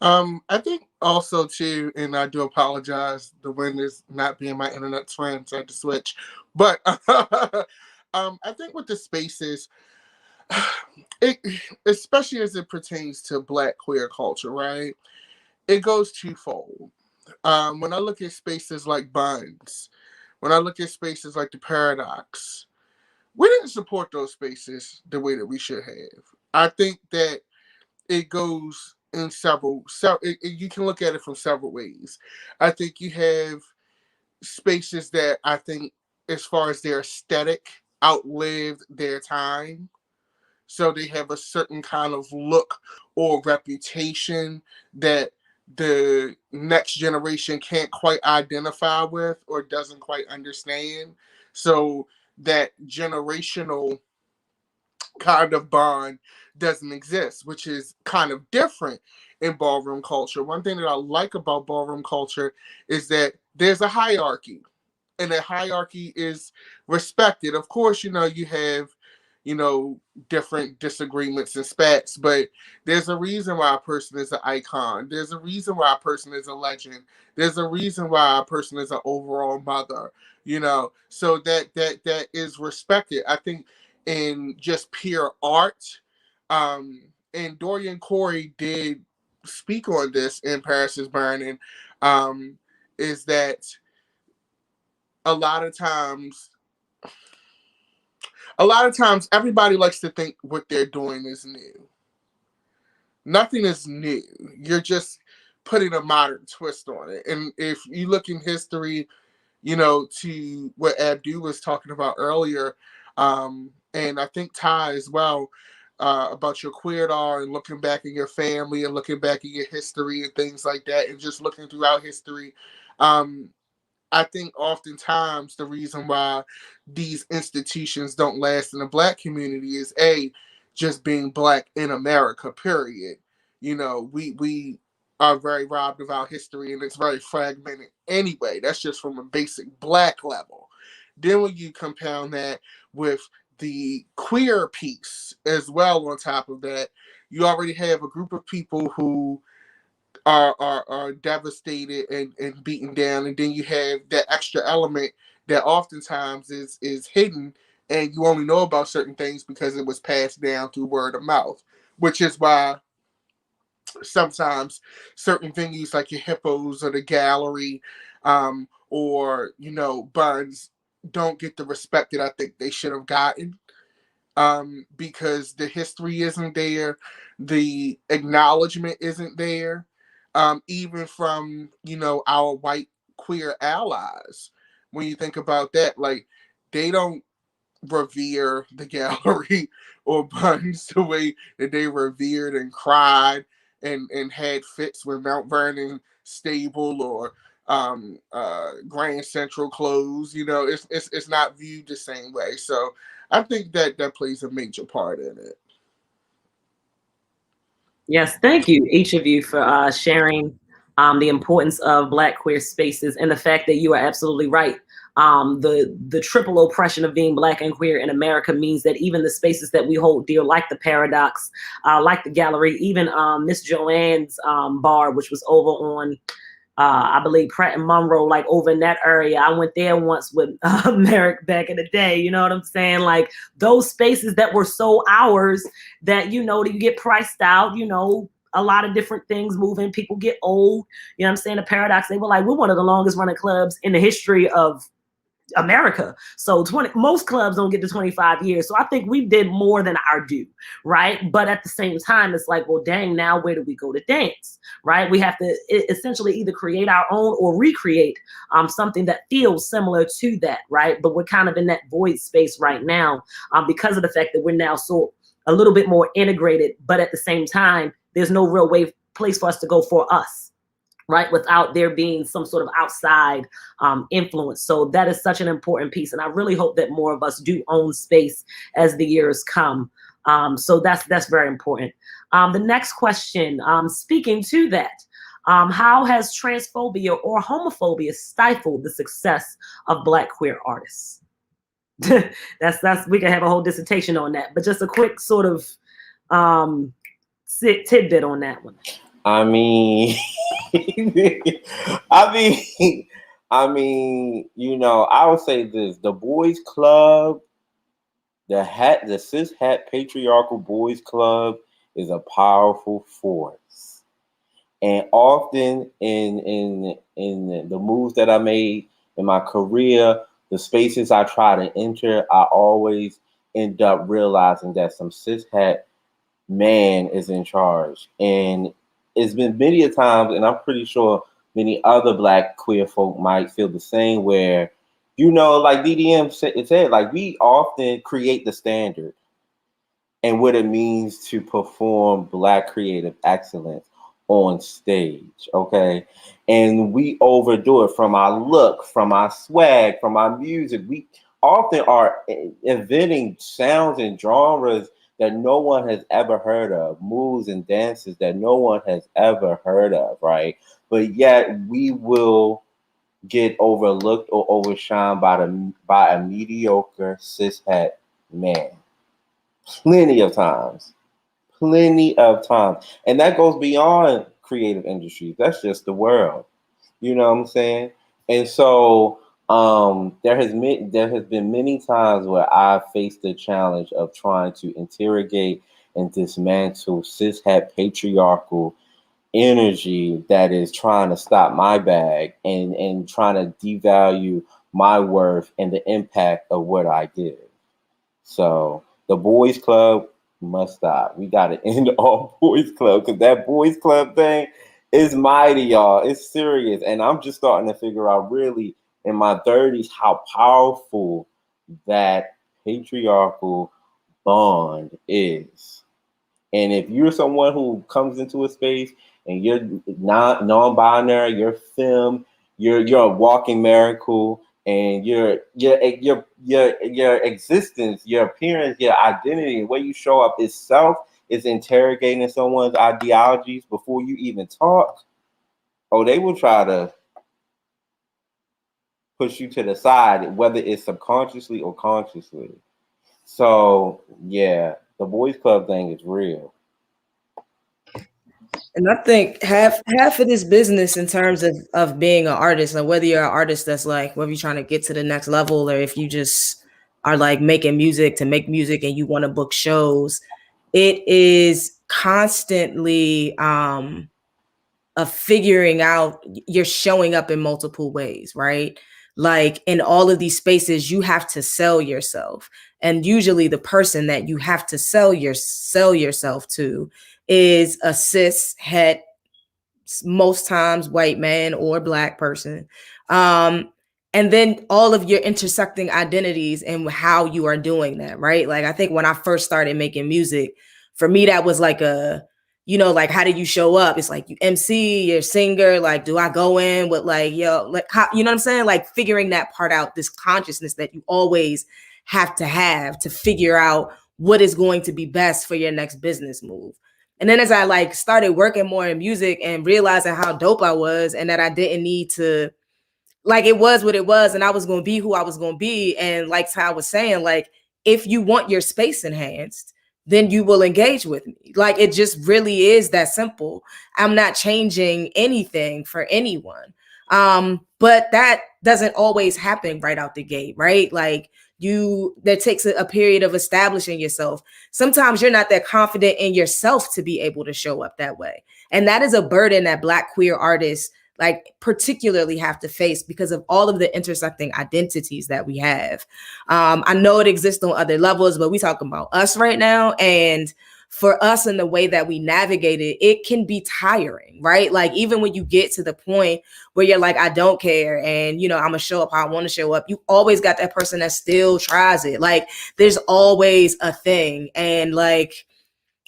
I think also too, and I do apologize, the wind is not being my internet's friend, so I had to switch. But I think with the spaces, especially as it pertains to Black queer culture, right? It goes twofold. When I look at spaces like Buns, when I look at spaces like the Paradox, we didn't support those spaces the way that we should have. I think that it goes in several you can look at it from several ways. I think you have spaces that I think, as far as their aesthetic, outlived their time. So they have a certain kind of look or reputation that the next generation can't quite identify with or doesn't quite understand. So that generational kind of bond doesn't exist, which is kind of different in ballroom culture. One thing that I like about ballroom culture is that there's a hierarchy, and that hierarchy is respected. Of course, you have, different disagreements and spats, but there's a reason why a person is an icon. There's a reason why a person is a legend. There's a reason why a person is an overall mother. So that is respected. I think in just pure art, and Dorian Corey did speak on this in Paris is Burning, is that a lot of times everybody likes to think what they're doing is new. Nothing is new. You're just putting a modern twist on it. And if you look in history, to what Abdu was talking about earlier, and I think Ty as well, about your queer art and looking back in your family and looking back in your history and things like that, and just looking throughout history. I think oftentimes the reason why these institutions don't last in the Black community is just being Black in America, period. We are very robbed of our history, and it's very fragmented anyway. That's just from a basic Black level. Then when you compound that with the queer piece as well on top of that, you already have a group of people who are devastated and beaten down, and then you have that extra element that oftentimes is hidden, and you only know about certain things because it was passed down through word of mouth, which is why sometimes certain venues like your Hippos or the Gallery, or Buns, don't get the respect that I think they should have gotten, because the history isn't there, the acknowledgement isn't there, even from our white queer allies. When you think about that, like, they don't revere the Gallery or Buns the way that they revered and cried and had fits with Mount Vernon Stable or Grand Central closed. It's not viewed the same way. So I think that plays a major part in it. Yes, thank you, each of you, for sharing the importance of Black queer spaces and the fact that you are absolutely right. The triple oppression of being Black and queer in America means that even the spaces that we hold dear, like the Paradox, like the Gallery, even Miss Joanne's bar, which was over on I believe Pratt and Monroe, like over in that area. I went there once with Merrick back in the day. You know what I'm saying? Like those spaces that were so ours that, that you get priced out, a lot of different things moving. People get old. You know what I'm saying? The Paradox, they were like, we're one of the longest running clubs in the history of America. So most clubs don't get to 25 years. So I think we did more than our due, right? But at the same time, it's like, well, dang, now where do we go to dance, right? We have to essentially either create our own or recreate something that feels similar to that, right? But we're kind of in that void space right now because of the fact that we're now so a little bit more integrated, but at the same time, there's no real place for us to go for us, right? Without there being some sort of outside influence. So that is such an important piece. And I really hope that more of us do own space as the years come. So that's very important. The next question, speaking to that, how has transphobia or homophobia stifled the success of Black queer artists? that's we can have a whole dissertation on that, but just a quick sort of tidbit on that one. I mean, I would say this: the boys' club, the cis het patriarchal boys' club, is a powerful force, and often in the moves that I made in my career, the spaces I try to enter, I always end up realizing that some cis het man is in charge, and it's been many a times, and I'm pretty sure many other Black queer folk might feel the same, where, like DDM said, like, we often create the standard and what it means to perform Black creative excellence on stage, okay? And we overdo it, from our look, from our swag, from our music. We often are inventing sounds and genres that no one has ever heard of, moves and dances that no one has ever heard of, right? But yet we will get overlooked or overshined by a mediocre cishet man. Plenty of times. And that goes beyond creative industries. That's just the world. You know what I'm saying? And so There has been many times where I faced the challenge of trying to interrogate and dismantle cishet patriarchal energy that is trying to stop my bag and trying to devalue my worth and the impact of what I give. So the boys club must stop. We got to end all boys club because that boys club thing is mighty, y'all. It's serious. And I'm just starting to figure out really in my 30s how powerful that patriarchal bond is. And if you're someone who comes into a space and you're not non-binary, you're femme, you're a walking miracle, and your existence, your appearance, your identity, the way you show up itself is interrogating someone's ideologies before you even talk. Oh, they will try to push you to the side, whether it's subconsciously or consciously. So yeah, the boys club thing is real. And I think half of this business in terms of being an artist, like whether you're an artist that's like whether you're trying to get to the next level or if you just are like making music to make music and you want to book shows, it is constantly of figuring out you're showing up in multiple ways, right? Like in all of these spaces, you have to sell yourself. And usually the person that you have to sell yourself to is a cis het, most times white man or black person. And then all of your intersecting identities and how you are doing that, right? Like I think when I first started making music, for me, that was like a, like how do you show up? It's like you MC, you're a singer. Like, do I go in with like, like, how, you know what I'm saying? Like figuring that part out, this consciousness that you always have to figure out what is going to be best for your next business move. And then as I like started working more in music and realizing how dope I was and that I didn't need to, like, it was what it was and I was going to be who I was going to be. And like Ty was saying, like, if you want your space enhanced, then you will engage with me. Like, it just really is that simple. I'm not changing anything for anyone. But that doesn't always happen right out the gate, right? Like that takes a period of establishing yourself. Sometimes you're not that confident in yourself to be able to show up that way. And that is a burden that Black queer artists like particularly have to face because of all of the intersecting identities that we have. I know it exists on other levels, but we talking about us right now. And for us in the way that we navigate it, it can be tiring, right? Like even when you get to the point where you're like, I don't care. And, I'm gonna show up how I want to show up. You always got that person that still tries it. Like there's always a thing. And like,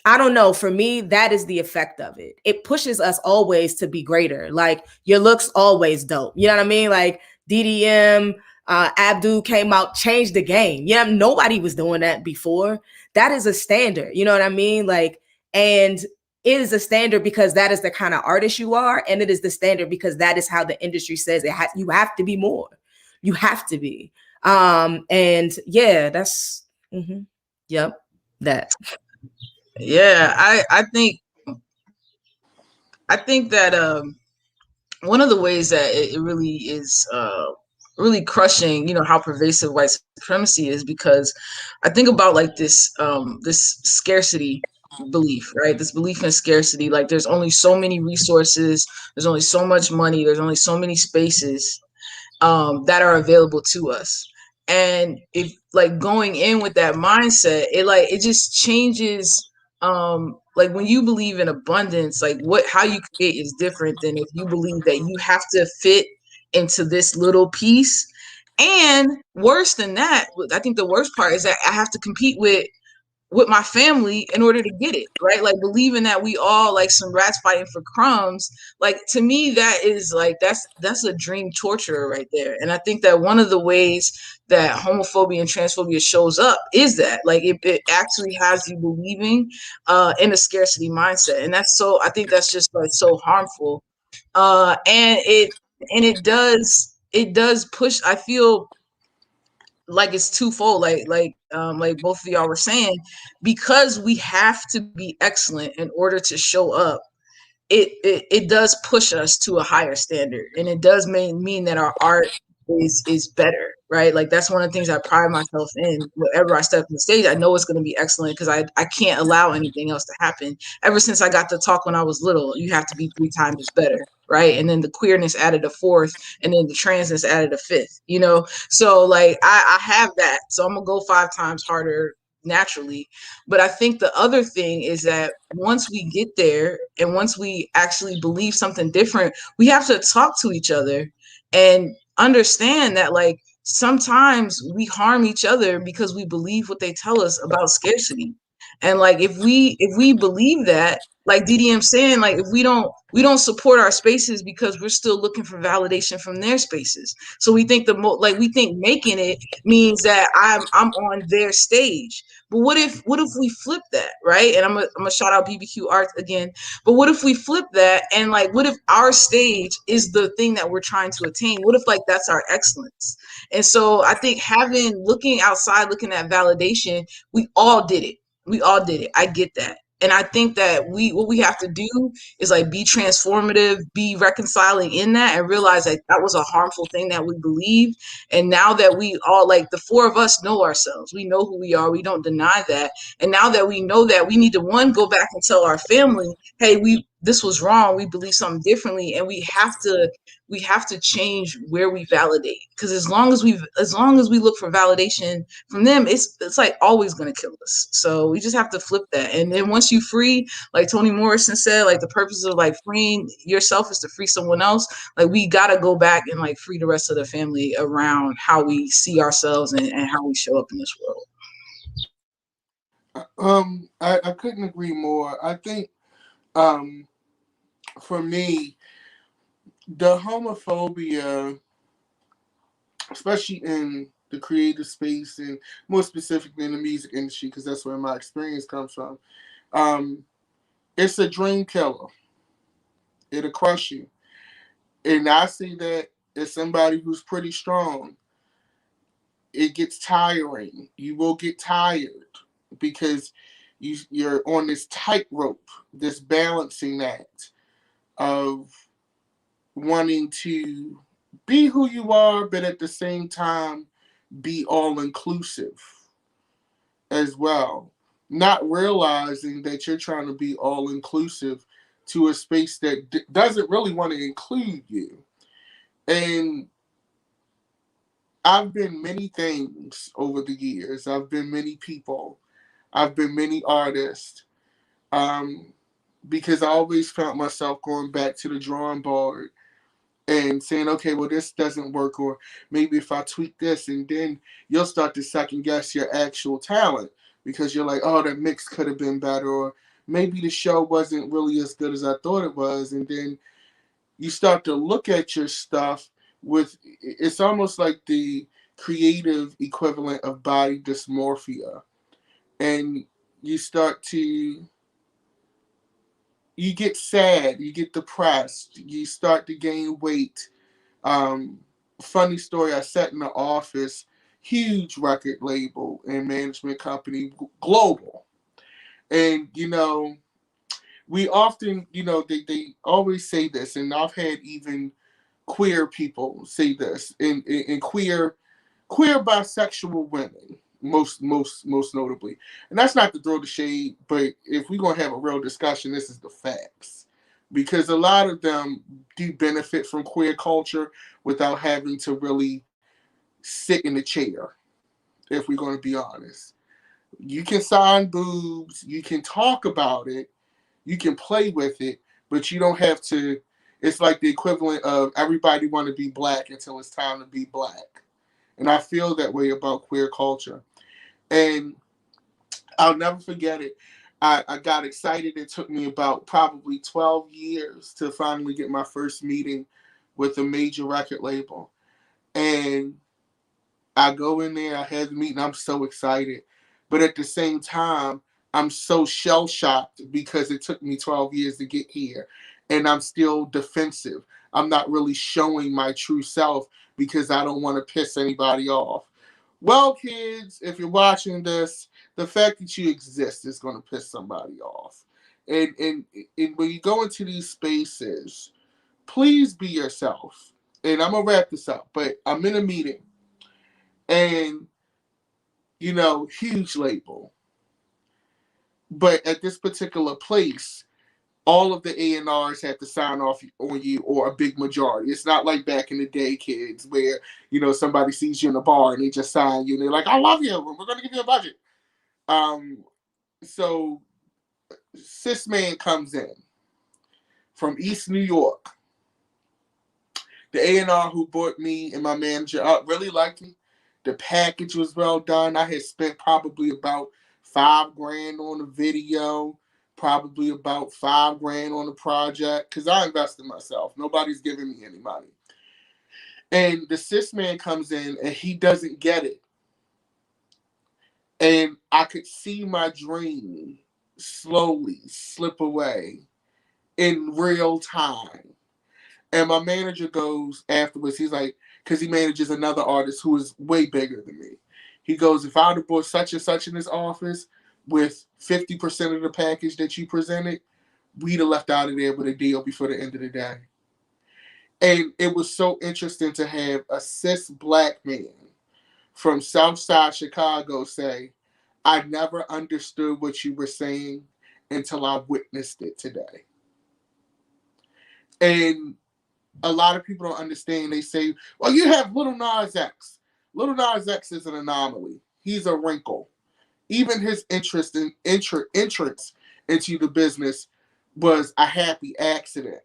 I don't know. For me, that is the effect of it. It pushes us always to be greater. Like your looks always dope. You know what I mean? Like DDM, Abdu came out, changed the game. Yeah, nobody was doing that before. That is a standard. You know what I mean? Like, and it is a standard because that is the kind of artist you are. And it is the standard because that is how the industry says it. You have to be more. You have to be. And yeah, that's, yep, that. Yeah, I think that one of the ways that it really is really crushing, how pervasive white supremacy is, because I think about like this scarcity belief, right? This belief in scarcity, like there's only so many resources, there's only so much money, there's only so many spaces that are available to us. And if like going in with that mindset, it just changes. Like when you believe in abundance, like how you create is different than if you believe that you have to fit into this little piece. And worse than that, I think the worst part is that I have to compete with my family in order to get it, right? Like believing that we all like some rats fighting for crumbs. Like to me, that is like that's a dream torturer right there. And I think that one of the ways that homophobia and transphobia shows up is that like it actually has you believing in a scarcity mindset. And I think that's just like so harmful. And it does push, I feel like it's twofold, like both of y'all were saying, because we have to be excellent in order to show up. It does push us to a higher standard, and it does mean that our art is better, right? Like that's one of the things I pride myself in. Whenever I step on the stage, I know it's going to be excellent because I can't allow anything else to happen. Ever since I got to talk when I was little, you have to be 3 times better, right? And then the queerness added a 4th, and then the transness added a 5th, you know? So like I have that. So I'm gonna go 5 times harder naturally. But I think the other thing is that once we get there and once we actually believe something different, we have to talk to each other and understand that like sometimes we harm each other because we believe what they tell us about scarcity. And like if we believe that, like DDM saying, like if we don't support our spaces because we're still looking for validation from their spaces. So we think we think making it means that I'm on their stage. But what if we flip that, right? And I'm gonna shout out BBQ Art again. But what if we flip that and like what if our stage is the thing that we're trying to attain? What if like that's our excellence? And so I think looking outside, looking at validation, we all did it. We all did it. I get that. And I think that what we have to do is like be transformative, be reconciling in that, and realize that that was a harmful thing that we believe. And now that we all, like the 4 of us, know ourselves, we know who we are, we don't deny that. And now that we know that, we need to go back and tell our family, hey, this was wrong, we believe something differently, and we have to change where we validate, because as long as we look for validation from them, it's like always going to kill us. So we just have to flip that. And then once you free, like Toni Morrison said, like the purpose of like freeing yourself is to free someone else. Like we got to go back and like free the rest of the family around how we see ourselves and how we show up in this world. I couldn't agree more. I think for me, the homophobia, especially in the creative space and more specifically in the music industry, because that's where my experience comes from, it's a dream killer. It'll crush you. And I say that as somebody who's pretty strong. It gets tiring. You will get tired because you're on this tightrope, this balancing act of wanting to be who you are, but at the same time be all inclusive as well. Not realizing that you're trying to be all inclusive to a space that doesn't really want to include you. And I've been many things over the years. I've been many people. I've been many artists. Because I always found myself going back to the drawing board and saying, okay, well, this doesn't work, or maybe if I tweak this, and then you'll start to second guess your actual talent because you're like, oh, that mix could have been better, or maybe the show wasn't really as good as I thought it was. And then you start to look at your stuff with, it's almost like the creative equivalent of body dysmorphia. And you start to, you get sad, you get depressed, you start to gain weight. Funny story, I sat in the office, huge record label and management company, global. And, we often, they always say this, and I've had even queer people say this, and queer bisexual women, most notably. And that's not to throw the shade, but if we're gonna have a real discussion, this is the facts. Because a lot of them do benefit from queer culture without having to really sit in the chair, if we're gonna be honest. You can sign boobs, you can talk about it, you can play with it, but you don't have to. It's like the equivalent of everybody want to be black until it's time to be black. And I feel that way about queer culture. And I'll never forget it. I got excited. It took me about probably 12 years to finally get my first meeting with a major record label. And I go in there, I have the meeting, I'm so excited. But at the same time, I'm so shell shocked because it took me 12 years to get here. And I'm still defensive. I'm not really showing my true self because I don't want to piss anybody off. Well, kids, if you're watching this, the fact that you exist is going to piss somebody off. And when you go into these spaces, please be yourself. and I'm gonna wrap this up, but I'm in a meeting, and huge label, but at this particular place, all of the A&Rs have to sign off on you, or a big majority. It's not like back in the day, kids, where somebody sees you in a bar and they just sign you and they're like, "I love you. We're going to give you a budget." So Sis Man comes in from East New York. The A&R who brought me and my manager up really liked me. The package was well done. I had spent probably about $5,000 on the video, probably about $5,000 on the project, because I invested in myself. Nobody's giving me any money. And the Sis Man comes in and he doesn't get it. And I could see my dream slowly slip away in real time. And my manager goes afterwards, he's like, because he manages another artist who is way bigger than me. He goes, "If I'd have bought such and such in his office with 50% of the package that you presented, we'd have left out of there with a deal before the end of the day." And it was so interesting to have a cis Black man from Southside Chicago say, "I never understood what you were saying until I witnessed it today." And a lot of people don't understand. They say, "Well, you have Little Nas X." Little Nas X is an anomaly. He's a wrinkle. Even his entrance into the business was a happy accident.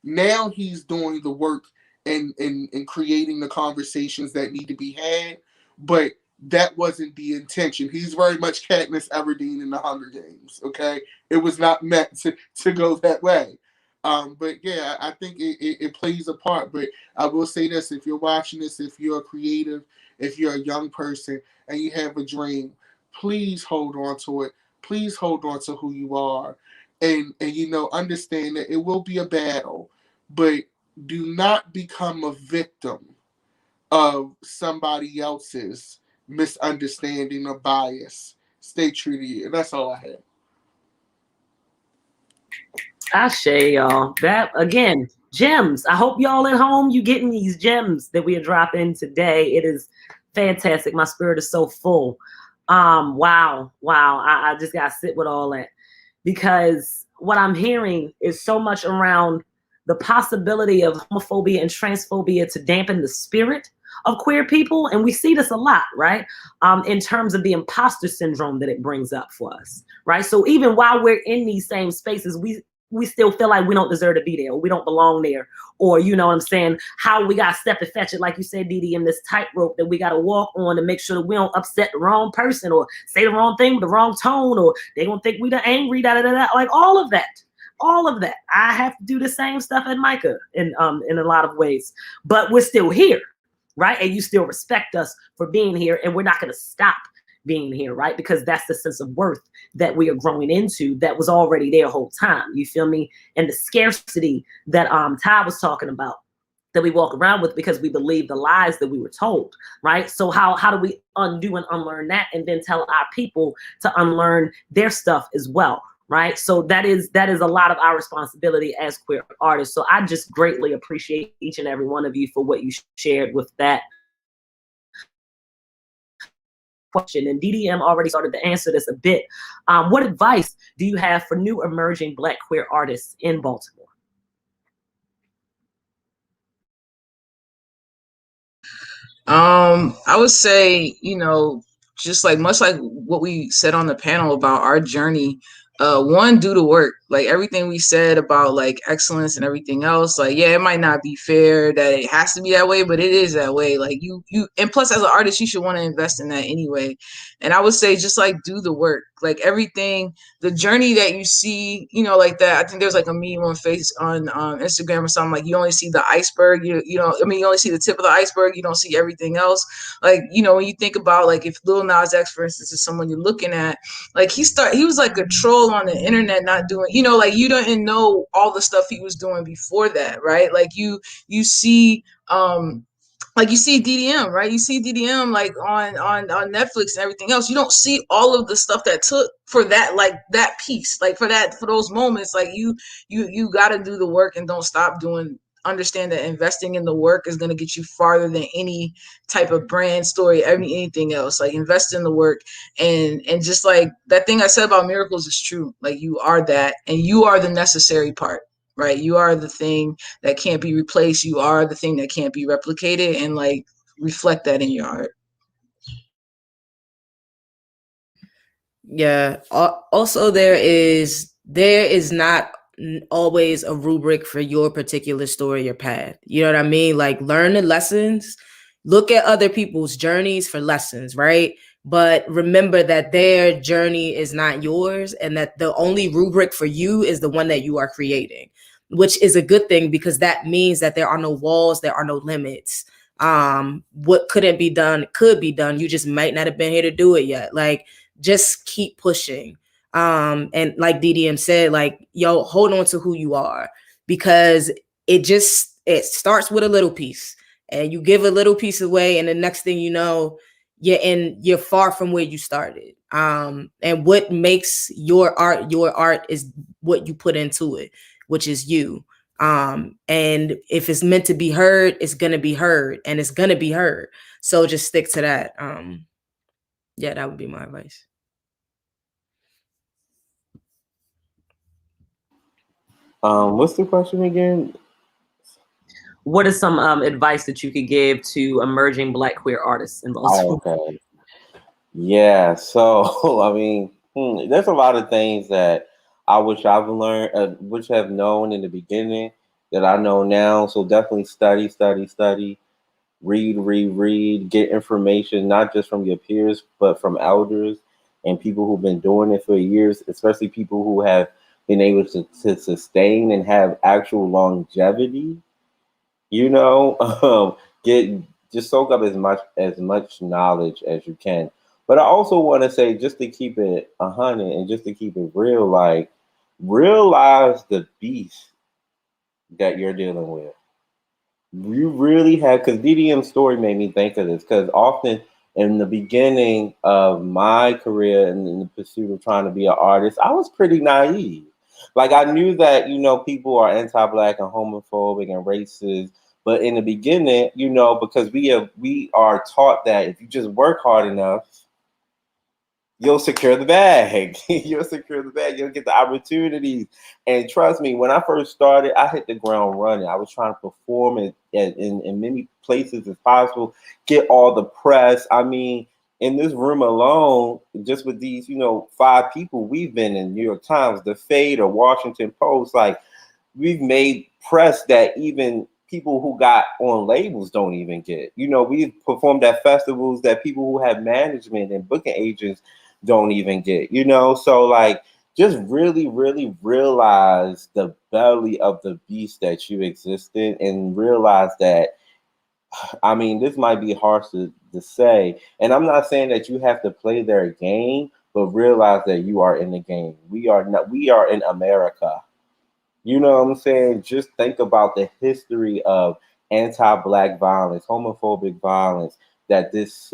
Now he's doing the work and creating the conversations that need to be had, but that wasn't the intention. He's very much Katniss Everdeen in the Hunger Games, okay? It was not meant to go that way. But yeah, I think it plays a part. But I will say this: if you're watching this, if you're a creative, if you're a young person and you have a dream, please hold on to it. Please hold on to who you are, and understand that it will be a battle, but do not become a victim of somebody else's misunderstanding or bias. Stay true to you. And that's all I have. Ashe, y'all. That again, gems. I hope y'all at home you getting these gems that we are dropping today. It is fantastic. My spirit is so full. Wow. I just gotta sit with all that, because what I'm hearing is so much around the possibility of homophobia and transphobia to dampen the spirit of queer people. And we see this a lot, right? In terms of the imposter syndrome that it brings up for us, right? So even while we're in these same spaces, we still feel like we don't deserve to be there, or we don't belong there, or you know what I'm saying, how we got to step and fetch it, like you said, Dee Dee, in this tightrope that we got to walk on to make sure that we don't upset the wrong person or say the wrong thing with the wrong tone, or they gonna think we the angry, like all of that. I have to do the same stuff at MICA in a lot of ways, but we're still here, right? And you still respect us for being here, and we're not going to stop being here, right? Because that's the sense of worth that we are growing into that was already there the whole time. You feel me? And the scarcity that Ty was talking about, that we walk around with because we believe the lies that we were told, right? So how do we undo and unlearn that, and then tell our people to unlearn their stuff as well, right? So that is a lot of our responsibility as queer artists. So I just greatly appreciate each and every one of you for what you shared with that question. And DDM already started to answer this a bit. What advice do you have for new emerging Black queer artists in Baltimore? I would say, just much like what we said on the panel about our journey, one, do the work. Like everything we said about like excellence and everything else, like, yeah, it might not be fair that it has to be that way, but it is that way. Like you, and plus as an artist, you should want to invest in that anyway. And I would say just like do the work, like everything, the journey that you see, like that. I think there's like a meme on Instagram or something, like you only see the iceberg, you only see the tip of the iceberg. You don't see everything else. Like, when you think about like if Lil Nas X, for instance, is someone you're looking at, like he was like a troll on the internet, not doing, like you didn't know all the stuff he was doing before that, right? Like you see like you see DDM, right? You see DDM like on Netflix and everything else. You don't see all of the stuff that took for that, like that piece, like for those moments. Like you got to do the work and don't stop doing understand that investing in the work is going to get you farther than any type of brand story, anything else. Like, invest in the work, and just like that thing I said about miracles is true. Like, you are that, and you are the necessary part, right? You are the thing that can't be replaced. You are the thing that can't be replicated, and like, reflect that in your art. Yeah. Also, there is not always a rubric for your particular story or path. You know what I mean? Like, learn the lessons, look at other people's journeys for lessons, right? But remember that their journey is not yours, and that the only rubric for you is the one that you are creating, which is a good thing, because that means that there are no walls, there are no limits. What couldn't be done could be done. You just might not have been here to do it yet. Like, just keep pushing. And like DDM said, like, yo, hold on to who you are, because it starts with a little piece, and you give a little piece away, and the next thing you know, you're far from where you started. And what makes your art is what you put into it, which is you. And if it's meant to be heard, it's gonna be heard, and it's gonna be heard. So just stick to that. Yeah, that would be my advice. What's the question again? What is some advice that you could give to emerging Black queer artists in Baltimore? Oh, okay. Yeah. So, I mean, there's a lot of things that I wish I've learned, which have known in the beginning that I know now. So definitely study, study, study, read, read, read, get information, not just from your peers, but from elders and people who've been doing it for years, especially people who have been able to sustain and have actual longevity, you know. Get just soak up as much knowledge as you can. But I also want to say, just to keep it 100 and just to keep it real, like, realize the beast that you're dealing with. You really have, because DDM's story made me think of this, because often in the beginning of my career and in the pursuit of trying to be an artist, I was pretty naive. Like, I knew that, people are anti-black and homophobic and racist, but in the beginning, because we are taught that if you just work hard enough, you'll secure the bag. You'll secure the bag. You'll get the opportunities. And trust me, when I first started, I hit the ground running. I was trying to perform in many places as possible, get all the press. I mean, in this room alone, just with these, 5 people, we've been in New York Times, The Fade, or Washington Post. Like, we've made press that even people who got on labels don't even get. We've performed at festivals that people who have management and booking agents don't even get. So, like, just really, really realize the belly of the beast that you exist in, and realize that, I mean, this might be harsh to say, and I'm not saying that you have to play their game, but realize that you are in the game. We are not. We are in America. You know what I'm saying? Just think about the history of anti-black violence, homophobic violence that this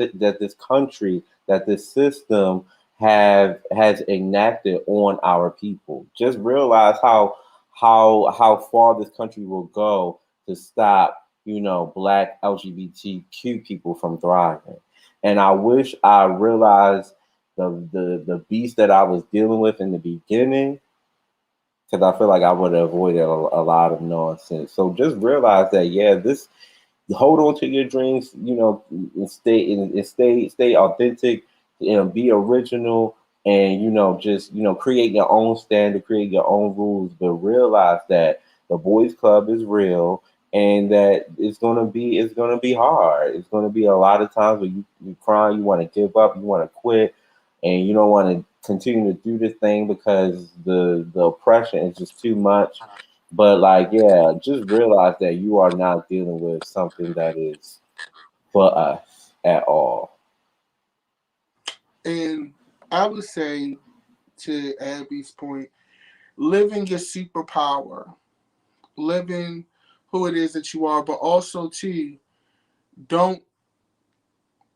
country, that this system has enacted on our people. Just realize how far this country will go to stop, black LGBTQ people from thriving. And I wish I realized the beast that I was dealing with in the beginning, because I feel like I would have avoided a lot of nonsense. So just realize that, yeah, hold on to your dreams, and stay authentic, be original, and just create your own standard, create your own rules, but realize that the boys club is real, and that it's gonna be hard. It's gonna be a lot of times where you cry, you want to give up, you want to quit, and you don't want to continue to do this thing because the oppression is just too much. But, like, yeah, just realize that you are not dealing with something that is for us at all. And I would say, to Abby's point, living your superpower, living who it is that you are, but also too, don't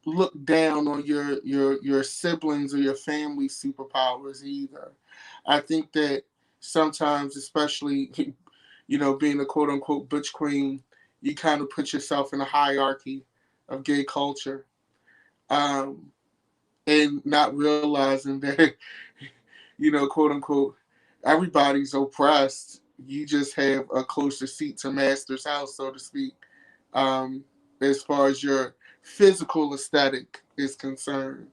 look down on your siblings or your family superpowers either. I think that sometimes, especially being a quote unquote butch queen, you kind of put yourself in a hierarchy of gay culture, and not realizing that, quote unquote, everybody's oppressed. You just have a closer seat to master's house, so to speak, as far as your physical aesthetic is concerned.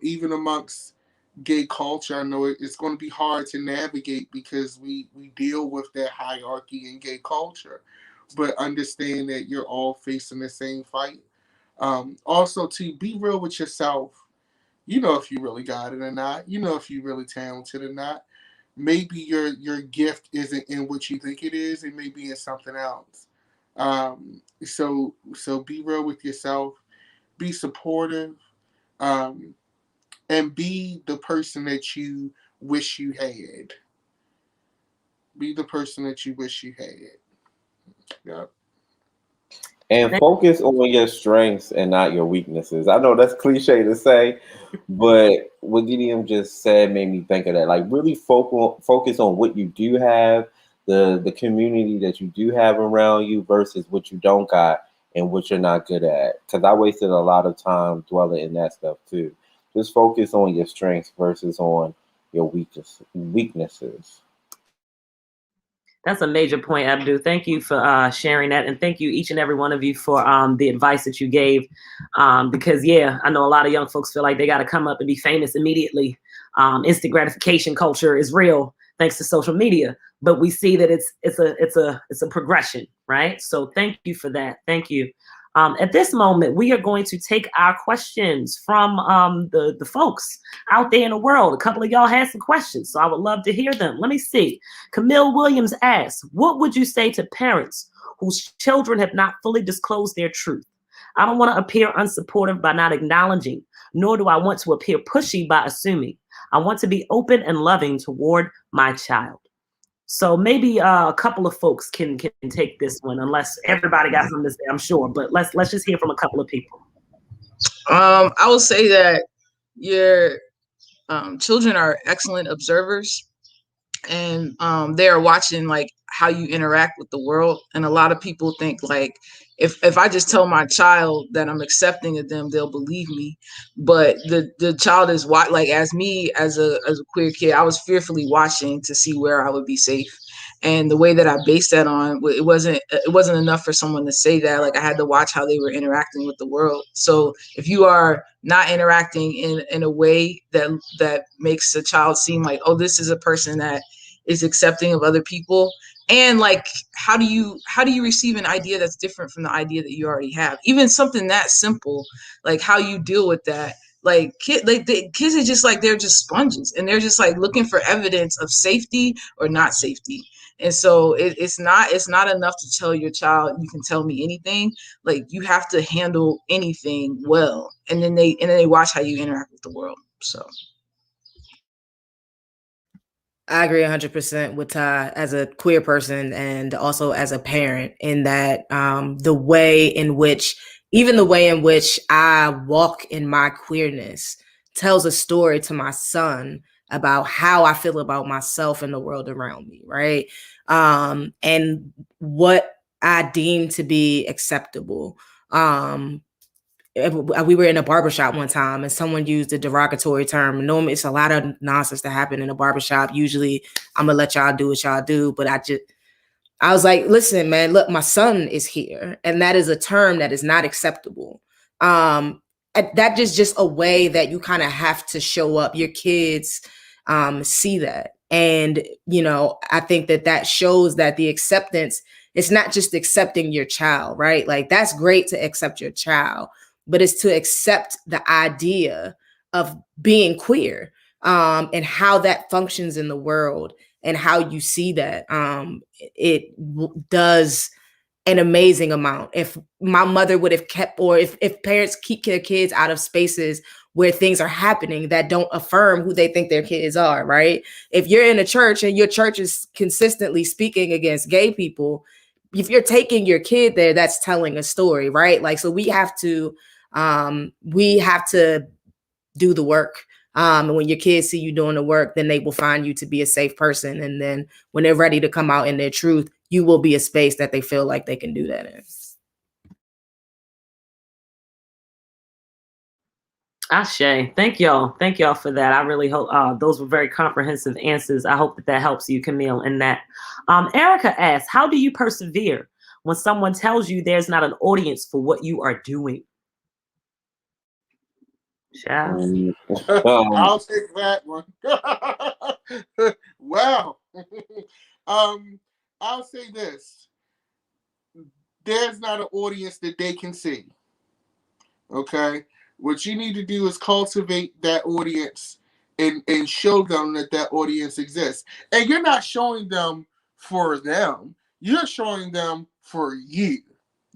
Even amongst gay culture, I know it's going to be hard to navigate because we deal with that hierarchy in gay culture, but understand that you're all facing the same fight. Also, to be real with yourself, if you really got it or not, if you're really talented or not. Maybe your gift isn't in what you think it is, it may be in something else. So be real with yourself, be supportive, um, and be the person that you wish you had. Be the person that you wish you had. Yep. And focus on your strengths and not your weaknesses. I know that's cliche to say, but what Gideon just said made me think of that. Like, really focus on what you do have, the community that you do have around you versus what you don't got and what you're not good at. Because I wasted a lot of time dwelling in that stuff too. Just focus on your strengths versus on your weaknesses. That's a major point, Abdu. Thank you for sharing that. And thank you, each and every one of you, for the advice that you gave. Because, yeah, I know a lot of young folks feel like they got to come up and be famous immediately. Instant gratification culture is real thanks to social media. But we see that it's a progression, right? So thank you for that. Thank you. At this moment, we are going to take our questions from the folks out there in the world. A couple of y'all had some questions, so I would love to hear them. Let me see. Camille Williams asks, what would you say to parents whose children have not fully disclosed their truth? I don't want to appear unsupportive by not acknowledging, nor do I want to appear pushy by assuming. I want to be open and loving toward my child. So maybe a couple of folks can take this one, unless everybody got something to say, I'm sure. But let's just hear from a couple of people. I will say that your children are excellent observers, and they are watching like how you interact with the world. And a lot of people think like if I just tell my child that I'm accepting of them, they'll believe me. But the child is like, as me as a queer kid, I was fearfully watching to see where I would be safe. And the way that I based that on, it wasn't enough for someone to say that. Like, I had to watch how they were interacting with the world. So if you are not interacting in a way that makes a child seem like, oh, this is a person that is accepting of other people, and like, how do you receive an idea that's different from the idea that you already have? Even something that simple, like how you deal with that. Like kids are just like, they're just sponges, and they're just like looking for evidence of safety or not safety. And so it's not enough to tell your child, you can tell me anything. Like, you have to handle anything well, and then they watch how you interact with the world. So I agree 100% with Ty as a queer person and also as a parent, in that the way in which I walk in my queerness tells a story to my son about how I feel about myself and the world around me, right? And what I deem to be acceptable. We were in a barbershop one time and someone used a derogatory term. Normally it's a lot of nonsense that happen in a barbershop. Usually I'm gonna let y'all do what y'all do, but I was like, listen, man, look, my son is here. And that is a term that is not acceptable. That is just a way that you kind of have to show up. Your kids see that. And, I think that shows that the acceptance, it's not just accepting your child, right? Like, that's great to accept your child, but it's to accept the idea of being queer, and how that functions in the world and how you see that. It does an amazing amount. If my mother would have kept, or if parents keep their kids out of spaces where things are happening that don't affirm who they think their kids are, right? If you're in a church and your church is consistently speaking against gay people, if you're taking your kid there, that's telling a story, right? Like, so we have to do the work. And when your kids see you doing the work, then they will find you to be a safe person. And then when they're ready to come out in their truth, you will be a space that they feel like they can do that in. Ashe. Thank y'all. Thank y'all for that. I really hope those were very comprehensive answers. I hope that helps you, Camille, in that. Erica asks, how do you persevere when someone tells you there's not an audience for what you are doing? I'll take that one. Wow. I'll say this. There's not an audience that they can see. Okay? What you need to do is cultivate that audience and show them that that audience exists. And you're not showing them for them. You're showing them for you.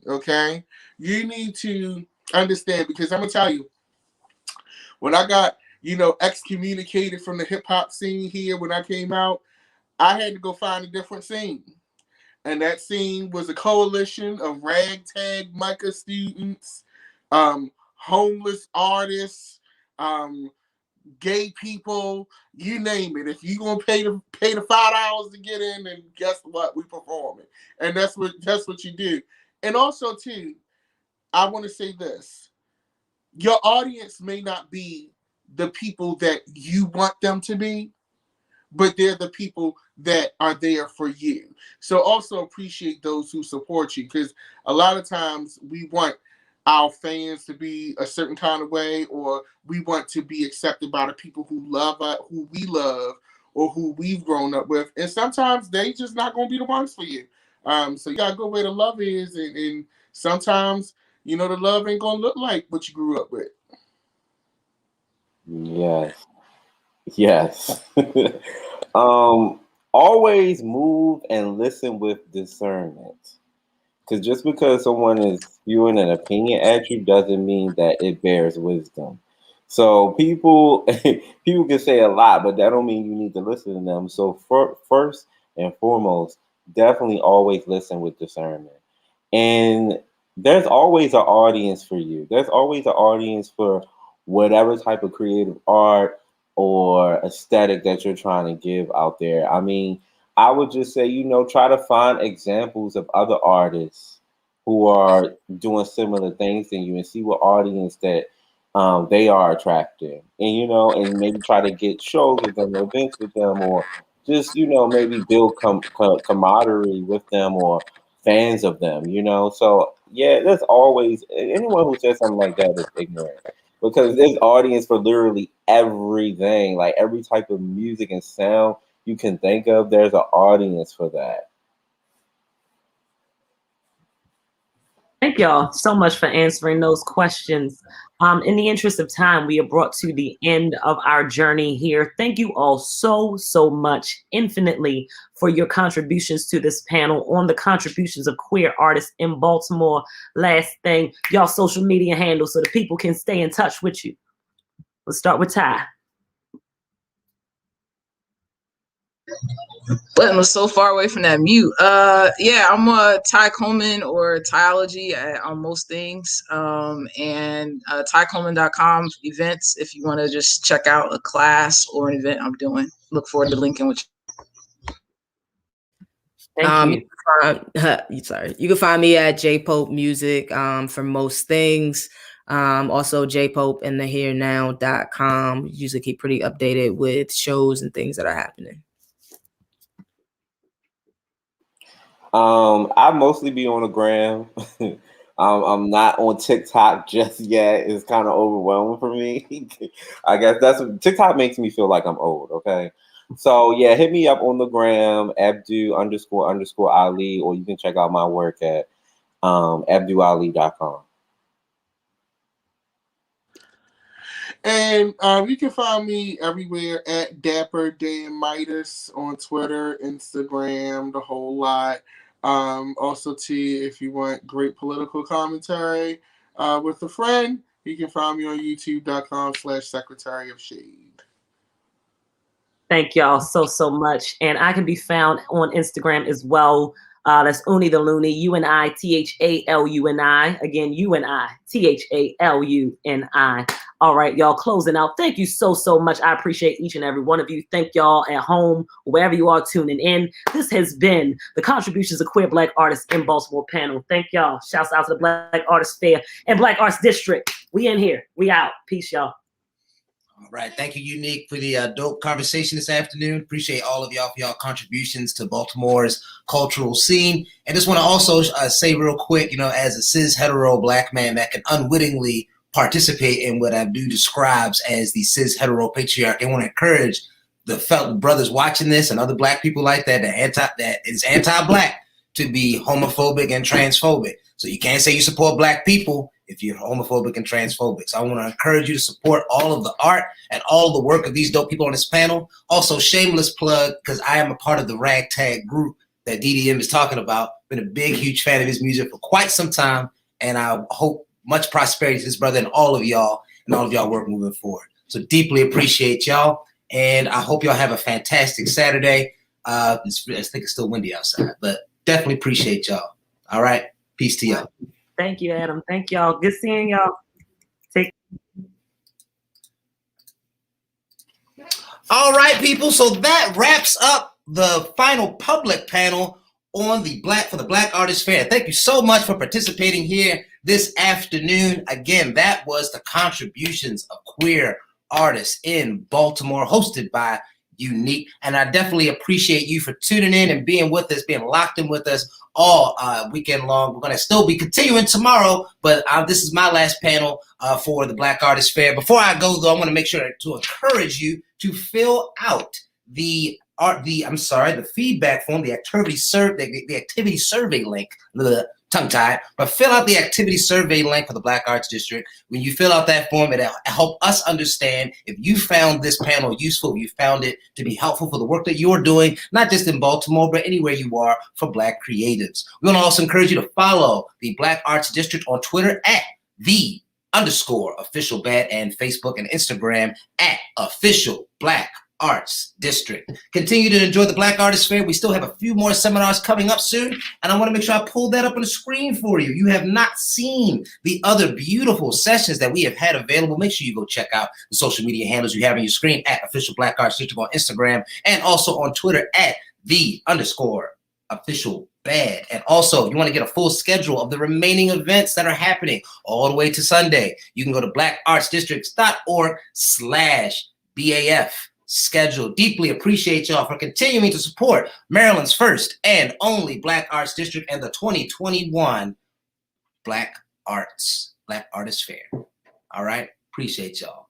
Okay? You need to understand, because I'm going to tell you, when I got, excommunicated from the hip hop scene here when I came out, I had to go find a different scene. And that scene was a coalition of ragtag MICA students, homeless artists, gay people, you name it. If you're gonna pay the $5 to get in, then guess what? We perform it. And that's what you do. And also too, I want to say this. Your audience may not be the people that you want them to be, but they're the people that are there for you. So also appreciate those who support you, because a lot of times we want our fans to be a certain kind of way, or we want to be accepted by the people who love us, who we love, or who we've grown up with. And sometimes they just not going to be the ones for you. So you got to go where the love is. And sometimes, the love ain't going to look like what you grew up with. Yes. Always move and listen with discernment. Because just because someone is spewing an opinion at you doesn't mean that it bears wisdom. So people can say a lot, but that don't mean you need to listen to them. So first and foremost, definitely always listen with discernment. And there's always an audience for you. There's always an audience for whatever type of creative art or aesthetic that you're trying to give out there. I mean, I would just say, try to find examples of other artists who are doing similar things than you and see what audience that they are attracting. And, and maybe try to get shows with them, events with them, or just, maybe build camaraderie with them or fans of them, So, yeah, there's always, anyone who says something like that is ignorant. Because there's audience for literally everything, like every type of music and sound you can think of, there's an audience for that. Thank y'all so much for answering those questions. In the interest of time, we are brought to the end of our journey here. Thank you all so much, infinitely, for your contributions to this panel on the contributions of queer artists in Baltimore. Last thing, y'all social media handles so the people can stay in touch with you. Let's start with Ty. Button was so far away from that mute. Yeah, I'm Ty Coleman or Tyology on most things. And tycoleman.com events if you want to just check out a class or an event I'm doing. Look forward to linking with you. Thank you. Sorry. You can find me at JPope Music for most things. Also JPope and theherenow.com. Usually keep pretty updated with shows and things that are happening. I mostly be on the gram. I'm not on TikTok just yet. It's kind of overwhelming for me. I guess that's what TikTok makes me feel like I'm old. Okay. So yeah, hit me up on the gram, Abdu__Ali, or you can check out my work at abduali.com. And you can find me everywhere at Dapper Dan Midas on Twitter, Instagram, the whole lot. Also, too, if you want great political commentary with a friend, you can find me on youtube.com/Secretary of Shade. Thank y'all so much. And I can be found on Instagram as well That's Uni the Looney, UNI, THALUNI. Again, UNI, THALUNI. All right, y'all, closing out. Thank you so, so much. I appreciate each and every one of you. Thank y'all at home, wherever you are tuning in. This has been the Contributions of Queer Black Artists in Baltimore panel. Thank y'all. Shouts out to the Black Artists Fair and Black Arts District. We in here. We out. Peace, y'all. All right. Thank you, Unique, for the dope conversation this afternoon. Appreciate all of y'all for y'all contributions to Baltimore's cultural scene. And just want to also say real quick, as a cis hetero Black man that can unwittingly participate in what Abdu describes as the cis hetero patriarchy, I want to encourage the fellow brothers watching this and other Black people like that that is anti-Black to be homophobic and transphobic. So you can't say you support Black people if you're homophobic and transphobic. So I want to encourage you to support all of the art and all the work of these dope people on this panel. Also, shameless plug, because I am a part of the ragtag group that DDM is talking about. Been a big, huge fan of his music for quite some time, and I hope much prosperity to his brother and all of y'all work moving forward. So deeply appreciate y'all, and I hope y'all have a fantastic Saturday. I think it's still windy outside, but definitely appreciate y'all. All right, peace to y'all. Thank you, Adam. Thank y'all. Good seeing y'all. All right, people. So that wraps up the final public panel on the Black Artists Fair. Thank you so much for participating here this afternoon. Again, that was the Contributions of Queer Artists in Baltimore, hosted by Unique. And I definitely appreciate you for tuning in and being with us, being locked in with us all weekend long. We're going to still be continuing tomorrow, but this is my last panel for the Black Artists Fair. Before I go, though, I want to make sure to encourage you to fill out the feedback form, the activity survey link, tongue-tied, but fill out the activity survey link for the Black Arts District. When you fill out that form, it'll help us understand if you found this panel useful, if you found it to be helpful for the work that you're doing, not just in Baltimore, but anywhere you are for Black creatives. We want to also encourage you to follow the Black Arts District on Twitter at _official_BAD and Facebook and Instagram at official Black Arts District. Continue to enjoy the Black Artists Fair. We still have a few more seminars coming up soon, and I want to make sure I pull that up on the screen for you. You have not seen the other beautiful sessions that we have had available. Make sure you go check out the social media handles you have on your screen at official Black Arts District on Instagram and also on Twitter at _official BAD. And also, if you want to get a full schedule of the remaining events that are happening all the way to Sunday, you can go to blackartsdistricts.org/BAF. schedule. Deeply appreciate y'all for continuing to support Maryland's first and only Black Arts District and the 2021 Black Artists Fair. All right, appreciate y'all.